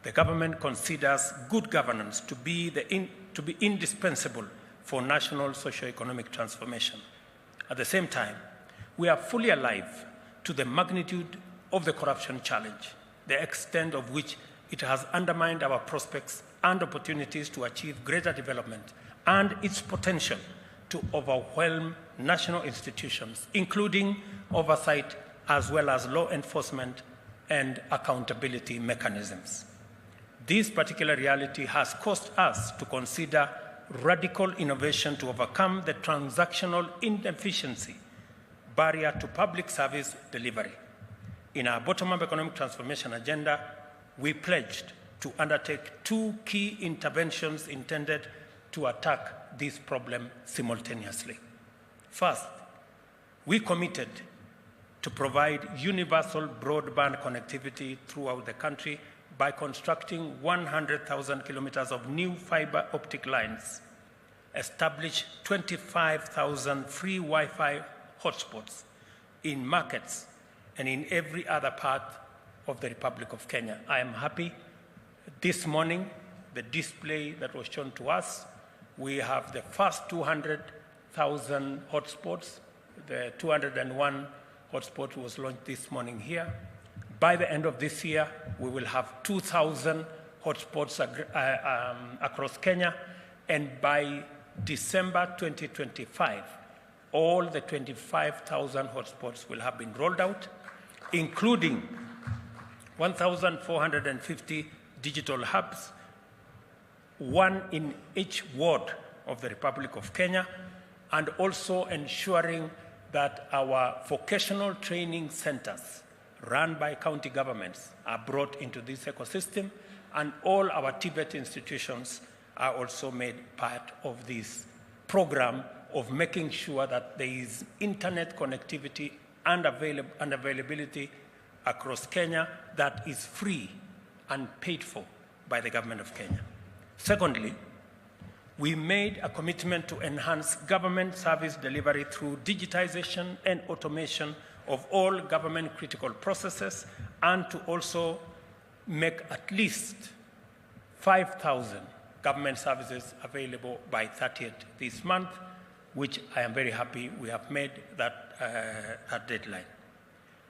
The government considers good governance to be indispensable for national socio-economic transformation. At the same time, we are fully alive to the magnitude of the corruption challenge, the extent of which it has undermined our prospects and opportunities to achieve greater development, and its potential to overwhelm national institutions, including oversight as well as law enforcement and accountability mechanisms. This particular reality has caused us to consider radical innovation to overcome the transactional inefficiency barrier to public service delivery. In our bottom-up economic transformation agenda, we pledged to undertake 2 key interventions intended to attack this problem simultaneously. First, we committed to provide universal broadband connectivity throughout the country by constructing 100,000 kilometers of new fiber optic lines, establish 25,000 free Wi-Fi hotspots in markets and in every other part of the Republic of Kenya. I am happy. This morning, the display that was shown to us, we have the first 200,000 hotspots. The 201 hotspot was launched this morning here. By the end of this year, we will have 2,000 hotspots across Kenya, and by December 2025, all the 25,000 hotspots will have been rolled out, including 1,450 digital hubs, one in each ward of the Republic of Kenya, and also ensuring that our vocational training centers run by county governments are brought into this ecosystem, and all our TVET institutions are also made part of this program of making sure that there is internet connectivity and availability across Kenya that is free and paid for by the government of Kenya. Secondly, we made a commitment to enhance government service delivery through digitization and automation of all government critical processes, and to also make at least 5,000 government services available by 30th this month, which I am very happy we have made that deadline.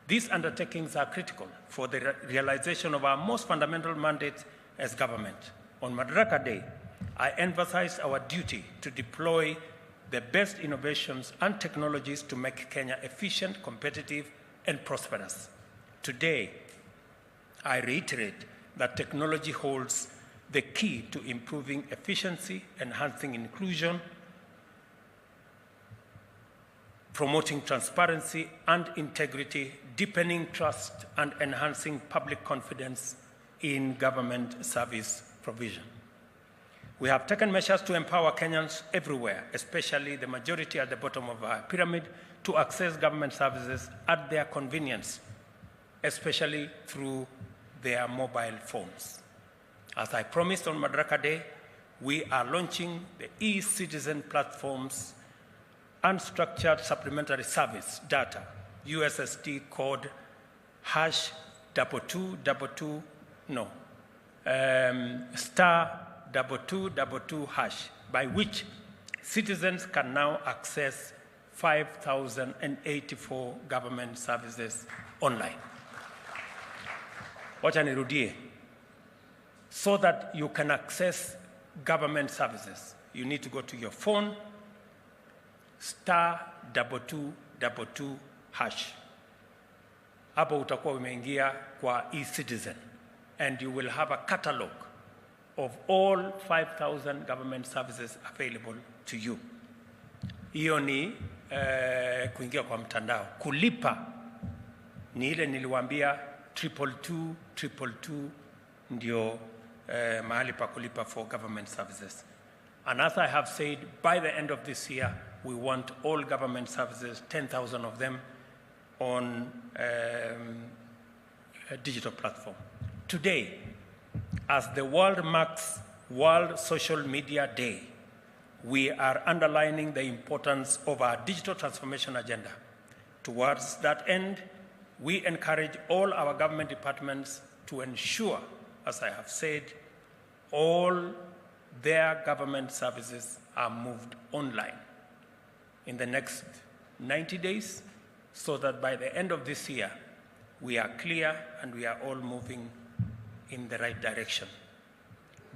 These undertakings are critical for the realization of our most fundamental mandate as government. On Madaraka Day, I emphasized our duty to deploy the best innovations and technologies to make Kenya efficient, competitive, and prosperous. Today, I reiterate that technology holds the key to improving efficiency, enhancing inclusion, promoting transparency and integrity, deepening trust, and enhancing public confidence in government service provision. We have taken measures to empower Kenyans everywhere, especially the majority at the bottom of our pyramid, to access government services at their convenience, especially through their mobile phones. As I promised on Madaraka Day, we are launching the e-citizen platforms unstructured supplementary service data, USSD code *222#, by which citizens can now access 5,084 government services online. Wacha nirudie. So that you can access government services, you need to go to your phone, *222#. Hapo utakuwa umeingia kwa e-citizen, and you will have a catalog of all 5,000 government services available to you. Hiyo ni kuingia kwa mtandao. Kulipa ni ile niliwaambia 222 ndio mahali pa kulipa for government services. And as I have said, by the end of this year, we want all government services, 10,000 of them, on a digital platform. Today, as the world marks World Social Media Day, we are underlining the importance of our digital transformation agenda. Towards that end, we encourage all our government departments to ensure, as I have said, all their government services are moved online in the next 90 days, so that by the end of this year, we are clear and we are all moving in the right direction.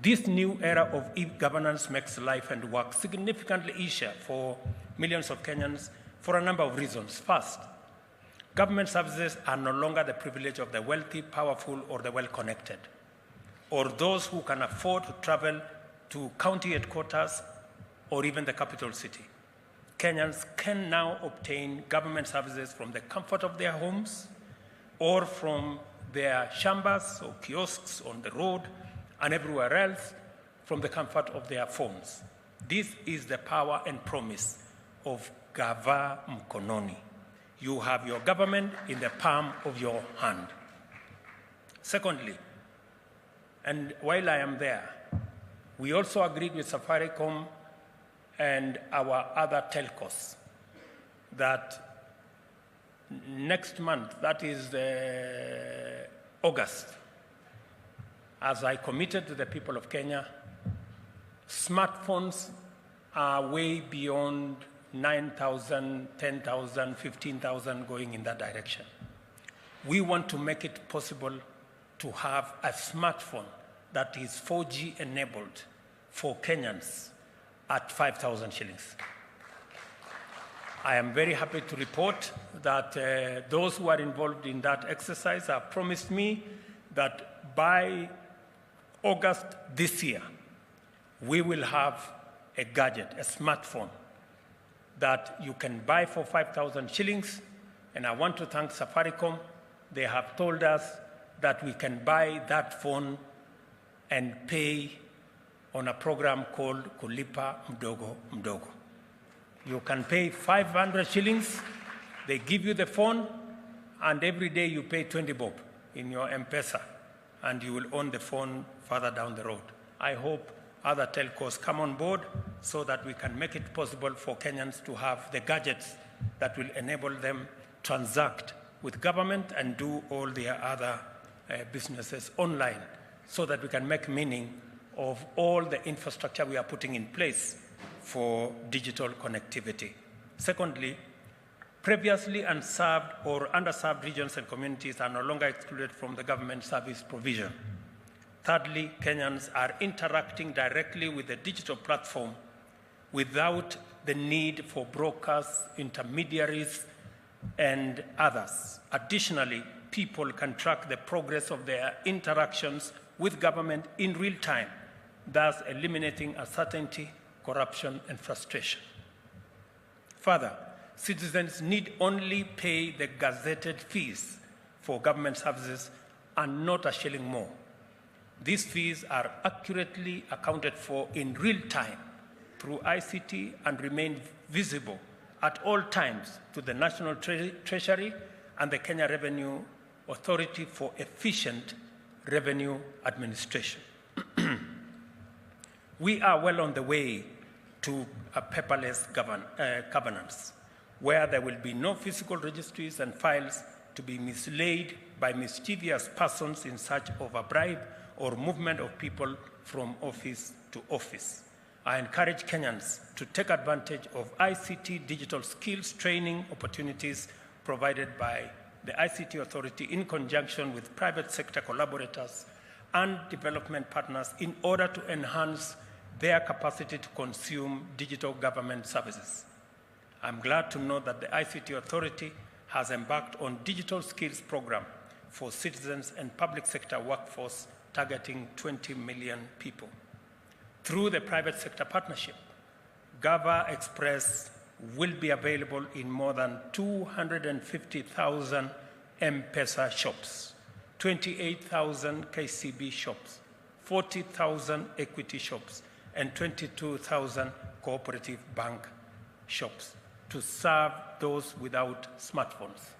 This new era of e-governance makes life and work significantly easier for millions of Kenyans for a number of reasons. First, government services are no longer the privilege of the wealthy, powerful, or the well-connected, or those who can afford to travel to county headquarters or even the capital city. Kenyans can now obtain government services from the comfort of their homes or from their shambas or kiosks on the road and everywhere else from the comfort of their phones. This is the power and promise of Gava Mkononi. You have your government in the palm of your hand. Secondly, and while I am there, we also agreed with Safaricom and our other telcos that next month, that is August, as I committed to the people of Kenya, smartphones are way beyond 9,000, 10,000, 15,000 going in that direction. We want to make it possible to have a smartphone that is 4G enabled for Kenyans at 5,000 shillings. I am very happy to report that those who are involved in that exercise have promised me that by August this year, we will have a gadget, a smartphone, that you can buy for 5,000 shillings. And I want to thank Safaricom. They have told us that we can buy that phone and pay on a program called Kulipa Mdogo Mdogo. You can pay 500 shillings, they give you the phone, and every day you pay 20 bob in your M-Pesa, and you will own the phone further down the road. I hope other telcos come on board so that we can make it possible for Kenyans to have the gadgets that will enable them transact with government and do all their other businesses online, so that we can make meaning of all the infrastructure we are putting in place for digital connectivity. Secondly, previously unserved or underserved regions and communities are no longer excluded from the government service provision. Thirdly, Kenyans are interacting directly with the digital platform without the need for brokers, intermediaries, and others. Additionally, people can track the progress of their interactions with government in real time, thus eliminating uncertainty, corruption, and frustration. Further, citizens need only pay the gazetted fees for government services and not a shilling more. These fees are accurately accounted for in real time through ICT and remain visible at all times to the National Treasury and the Kenya Revenue Authority for efficient revenue administration. We are well on the way to a paperless governance, where there will be no physical registries and files to be mislaid by mischievous persons in search of a bribe or movement of people from office to office. I encourage Kenyans to take advantage of ICT digital skills training opportunities provided by the ICT Authority in conjunction with private sector collaborators and development partners in order to enhance their capacity to consume digital government services. I'm glad to know that the ICT Authority has embarked on digital skills program for citizens and public sector workforce targeting 20 million people. Through the private sector partnership, Gava Express will be available in more than 250,000 M-Pesa shops, 28,000 KCB shops, 40,000 equity shops, and 22,000 cooperative bank shops to serve those without smartphones.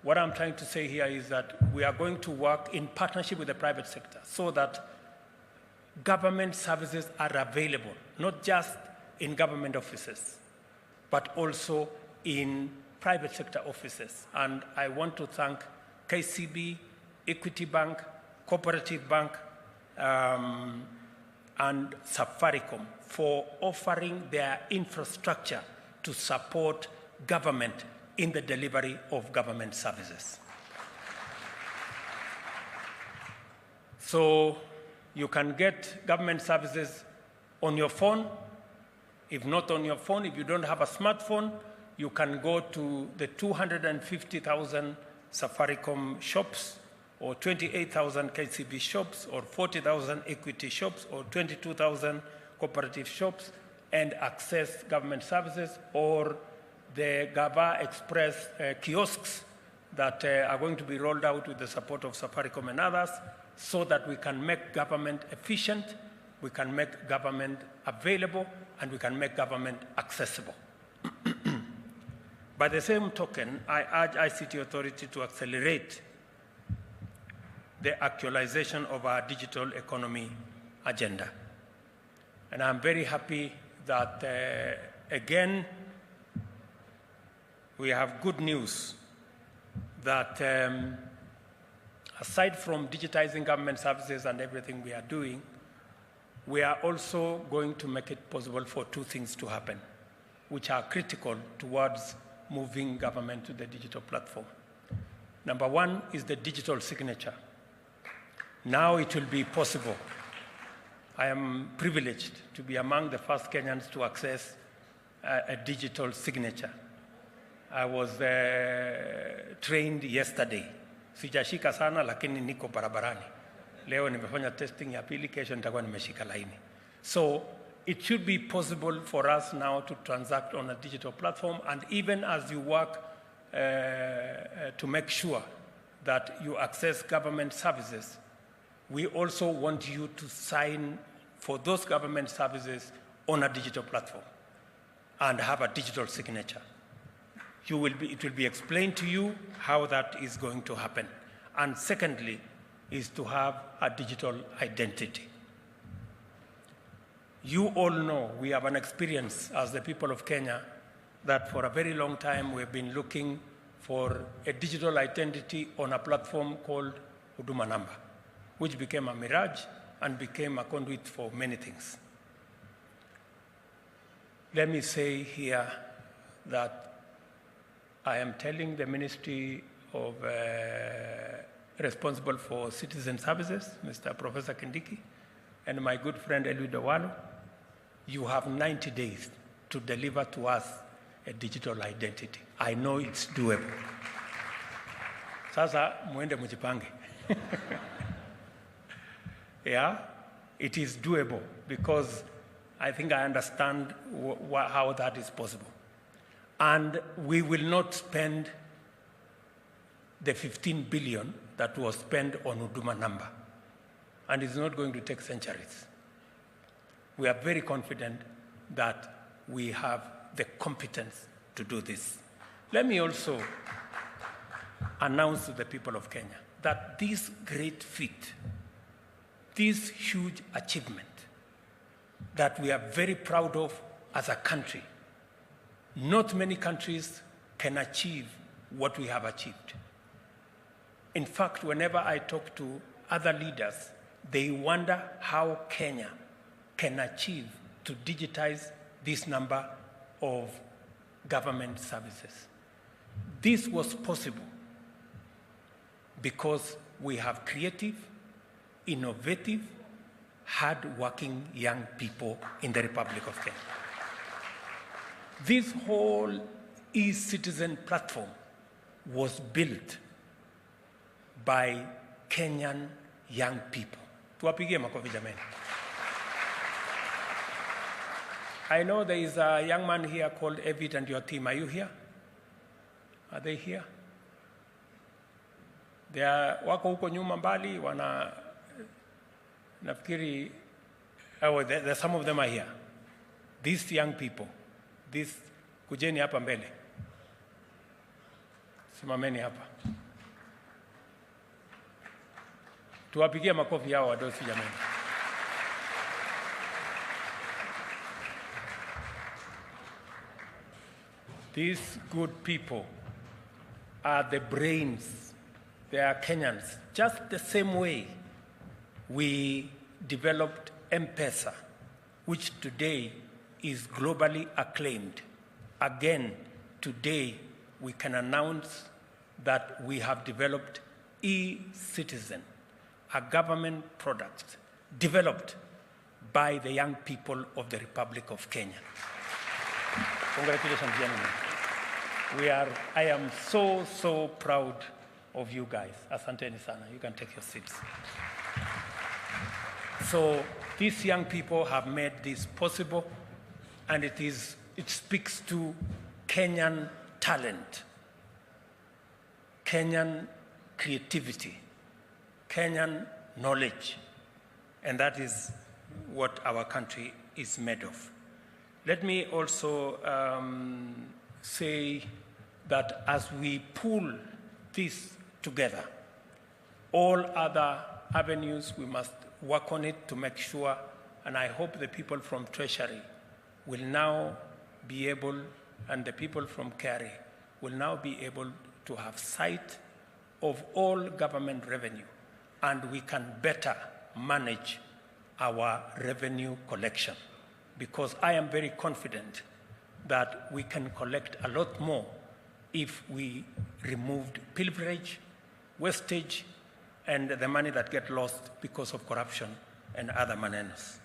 What I'm trying to say here is that we are going to work in partnership with the private sector so that government services are available, not just in government offices, but also in private sector offices. And I want to thank KCB, Equity Bank, Cooperative Bank, and Safaricom for offering their infrastructure to support government in the delivery of government services. So you can get government services on your phone. If not on your phone, if you don't have a smartphone, you can go to the 250,000 Safaricom shops, or 28,000 KCB shops, or 40,000 equity shops, or 22,000 cooperative shops, and access government services, or the Gava Express kiosks that are going to be rolled out with the support of Safaricom and others, so that we can make government efficient, we can make government available, and we can make government accessible. By the same token, I urge ICT Authority to accelerate the actualization of our digital economy agenda. And I'm very happy that, again, we have good news that aside from digitizing government services and everything we are doing, we are also going to make it possible for two things to happen, which are critical towards moving government to the digital platform. Number one is the digital signature. Now it will be possible. I am privileged to be among the first Kenyans to access a digital signature. I was trained yesterday. Sijashika sana lakini niko barabarani. Leo nimefanya testing ya pili, kesho nitakuwa nimeshika laini. So it should be possible for us now to transact on a digital platform, and even as you work to make sure that you access government services, we also want you to sign for those government services on a digital platform and have a digital signature. It will be explained to you how that is going to happen. And secondly, is to have a digital identity. You all know we have an experience as the people of Kenya that for a very long time we've been looking for a digital identity on a platform called Huduma Number, which became a mirage and became a conduit for many things. Let me say here that I am telling the Ministry of responsible for citizen services, Mr. Professor Kindiki, and my good friend Eliud Owalo, you have 90 days to deliver to us a digital identity. I know it's doable. Sasa muende mujipange. Yeah, it is doable because I think I understand how that is possible. And we will not spend the 15 billion that was spent on Huduma Number. And it's not going to take centuries. We are very confident that we have the competence to do this. Let me also announce to the people of Kenya that this great feat, this huge achievement that we are very proud of as a country, not many countries can achieve what we have achieved. In fact, whenever I talk to other leaders, they wonder how Kenya can achieve to digitize this number of government services. This was possible because we have creative, innovative, hard-working young people in the Republic of Kenya. This whole e-citizen platform was built by Kenyan young people. Tuwapigie makofi jameni. I know there is a young man here called Evid and your team. Are you here? Are they here? They are wako huko nyuma mbali, nafikiri, some of them are here. These young people, kujeni hapa mbele. Simameni hapa. Tuwapigie makofi yao wadosi jamani. These good people are the brains. They are Kenyans. Just the same way we developed M-Pesa, which today is globally acclaimed. Again, today we can announce that we have developed e-citizen, a government product developed by the young people of the Republic of Kenya. Congratulations, gentlemen. I am so proud of you guys. Asanteni sana. You can take your seats. So these young people have made this possible, and it speaks to Kenyan talent, Kenyan creativity, Kenyan knowledge, and that is what our country is made of. Let me also say that as we pull this together, all other avenues, we must work on it to make sure, and I hope the people from Treasury will now be able, and the people from KICC will now be able to have sight of all government revenue, and we can better manage our revenue collection. Because I am very confident that we can collect a lot more if we removed pilferage, wastage, and the money that gets lost because of corruption and other manners.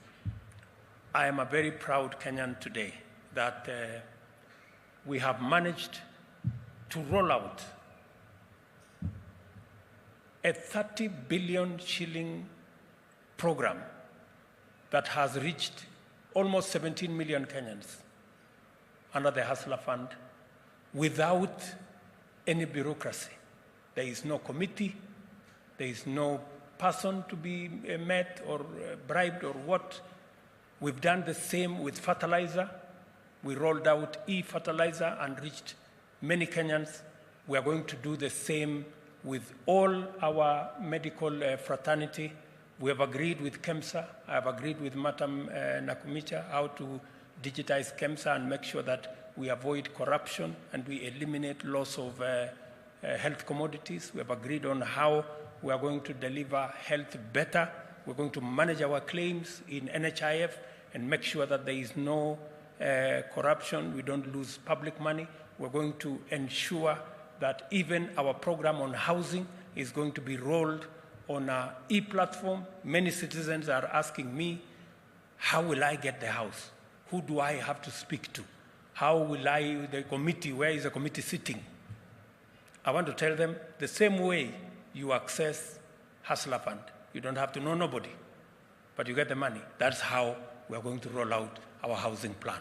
I am a very proud Kenyan today that we have managed to roll out a 30 billion shilling program that has reached almost 17 million Kenyans under the Hustler Fund without any bureaucracy. There is no committee, there is no person to be met or bribed or what. We've done the same with fertilizer. We rolled out e-fertilizer and reached many Kenyans. We are going to do the same with all our medical fraternity. We have agreed with KEMSA. I have agreed with Madam Nakumicha how to digitize KEMSA and make sure that we avoid corruption and we eliminate loss of health commodities. We have agreed on how we are going to deliver health better. We're going to manage our claims in NHIF and make sure that there is no corruption. We don't lose public money. We're going to ensure that even our program on housing is going to be rolled on an e-platform. Many citizens are asking me, how will I get the house? Who do I have to speak to? How will I, the committee, where is the committee sitting? I want to tell them the same way you access Hustler Fund. You don't have to know nobody, but you get the money. That's how we are going to roll out our housing plan,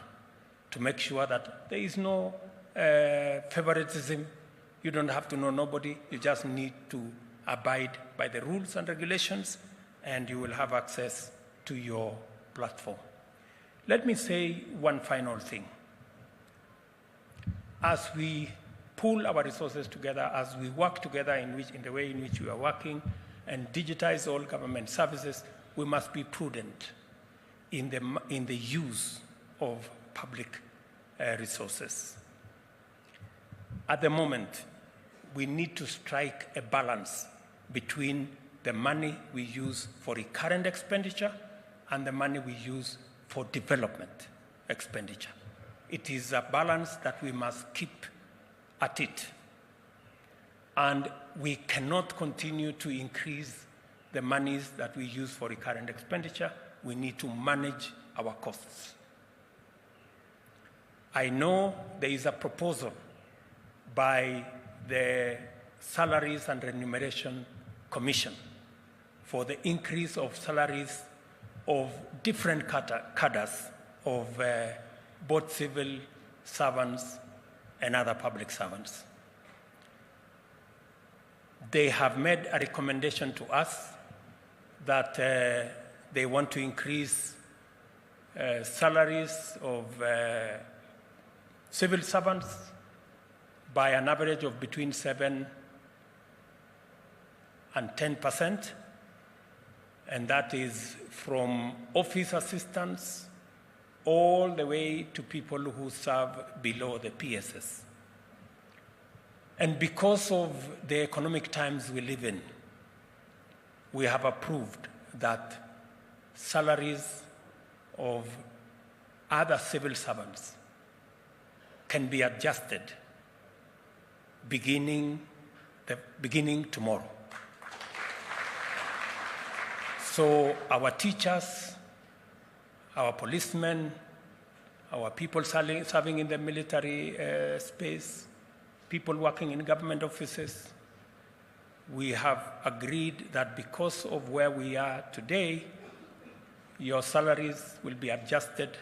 to make sure that there is no favoritism. You don't have to know nobody. You just need to abide by the rules and regulations, and you will have access to your platform. Let me say one final thing. As we pool our resources together, as we work together in the way in which we are working and digitize all government services, we must be prudent in the use of public resources. At the moment, we need to strike a balance between the money we use for recurrent expenditure and the money we use for development expenditure. It is a balance that we must keep at it. And we cannot continue to increase the monies that we use for recurrent expenditure. We need to manage our costs. I know there is a proposal by the Salaries and Remuneration Commission for the increase of salaries of different cadres of both civil servants and other public servants. They have made a recommendation to us that they want to increase salaries of civil servants by an average of between 7% and 10%, and that is from office assistants all the way to people who serve below the PSS. And because of the economic times we live in, we have approved that salaries of other civil servants can be adjusted beginning tomorrow. So our teachers, our policemen, our people serving in the military space, people working in government offices, we have agreed that because of where we are today, your salaries will be adjusted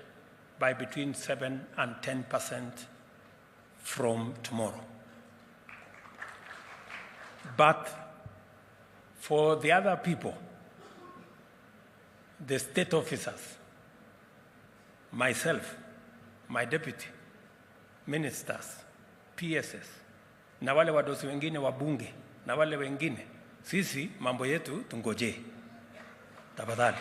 by between 7% and 10% from tomorrow. But for the other people, the state officers, myself, my deputy, ministers, PSS, na wale wadosi wengine wa bunge, na wale wengine, sisi mambo yetu tungoje. Tafadhali.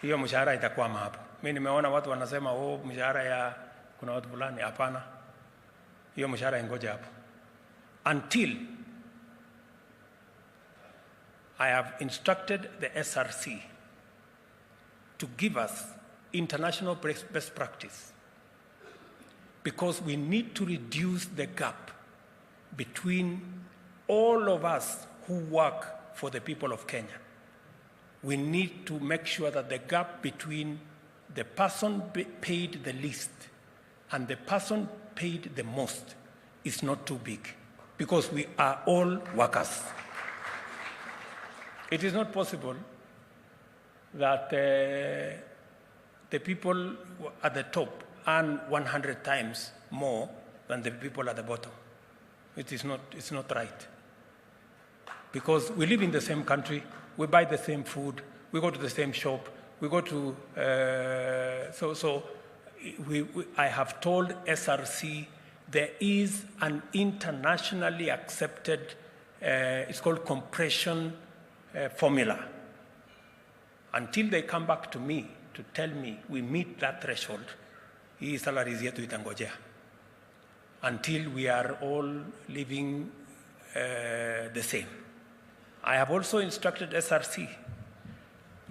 Hiyo mshahara itakwama hapo. Mimi nimeona watu wanasema mshahara ya kuna watu fulani, hapana. Hiyo mshahara ingoje hapo. until I have instructed the SRC to give us international best practice, because we need to reduce the gap between all of us who work for the people of Kenya. We need to make sure that the gap between the person paid the least and the person paid the most is not too big, because we are all workers. It is not possible that the people at the top earn 100 times more than the people at the bottom. It's not right. Because we live in the same country, we buy the same food, we go to the same shop, we go to, I have told SRC there is an internationally accepted, it's called compression formula. Until they come back to me to tell me we meet that threshold, hii salaries yetu itangojea. Until we are all living the same. I have also instructed SRC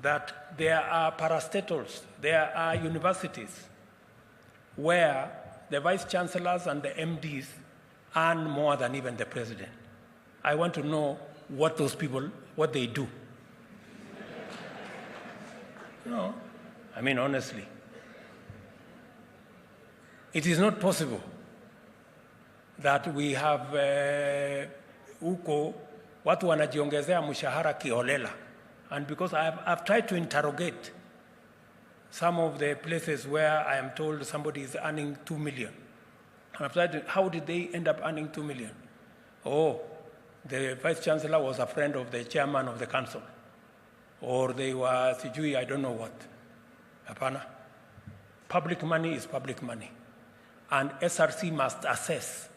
that there are parastatals, there are universities where the vice chancellors and the MDs earn more than even the president. I want to know what those people, what they do. No, I mean, honestly. It is not possible that we have huko watu wanajiongezea mshahara kiholela. And because I've tried to interrogate some of the places where I am told somebody is earning 2 million. And I've tried to, how did they end up earning 2 million? Oh, the vice chancellor was a friend of the chairman of the council. Or they were sijui, I don't know what. Hapana. Public money is public money. And SRC must assess.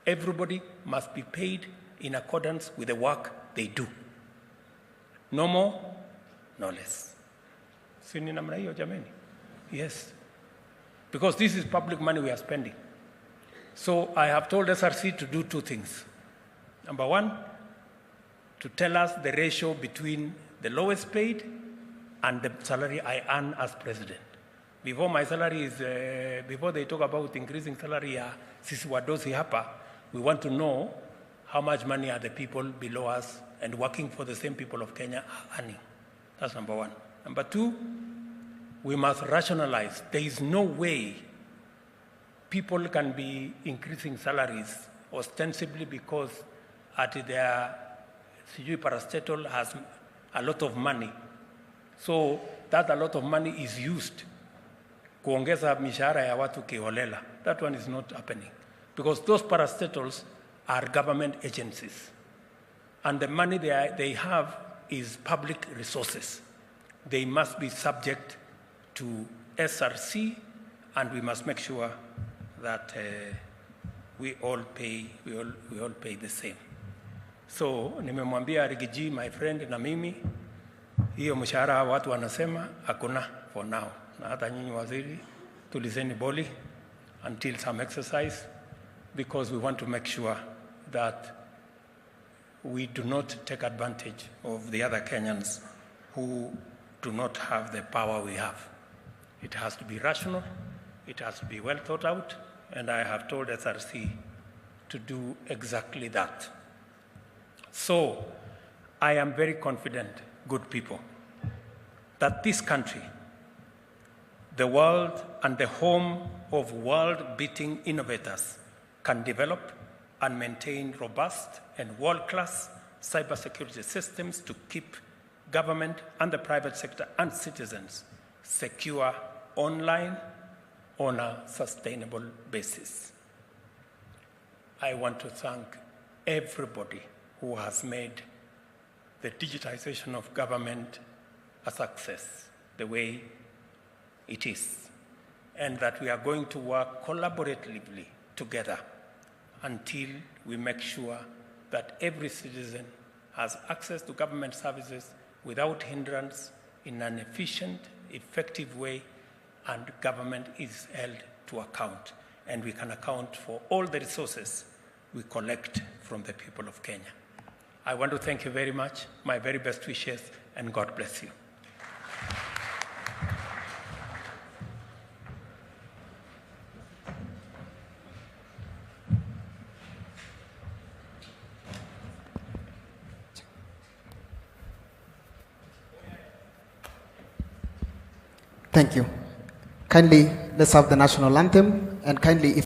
Everybody must be paid in accordance with the work they do. No more, no less. Sini namna hiyo jameni? Yes. Because this is public money we are spending. So I have told SRC to do two things. Number one, to tell us the ratio between the lowest paid and the salary I earn as president. Before my salary is, before they talk about increasing salary, sisi wadosi hapa, we want to know how much money are the people below us and working for the same people of Kenya are earning. That's number one. Number two, we must rationalize. There is no way people can be increasing salaries ostensibly because at their CG parastatal has a lot of money. So that a lot of money is used kuongeza mishahara ya watu kiholela. That one is not happening. Because those parastatals are government agencies. And the money they have is public resources. They must be subject to SRC, and we must make sure that we all pay the same. So nimemwambia Rigiji, my friend, na mimi, hiyo mshahara watu wanasema hakuna for now. Na hata nyinyi waziri, tulizeni boli until some exercise, because we want to make sure that we do not take advantage of the other Kenyans who do not have the power we have. It has to be rational, it has to be well thought out, and I have told SRC to do exactly that. So, I am very confident, good people, that this country, the world and the home of world-beating innovators, can develop and maintain robust and world-class cybersecurity systems to keep government and the private sector and citizens secure online on a sustainable basis. I want to thank everybody who has made the digitization of government a success the way it is, and that we are going to work collaboratively together until we make sure that every citizen has access to government services without hindrance in an efficient, effective way, and government is held to account. And we can account for all the resources we collect from the people of Kenya. I want to thank you very much, my very best wishes, and God bless you. Thank you. Kindly, let's have the national anthem, and kindly, if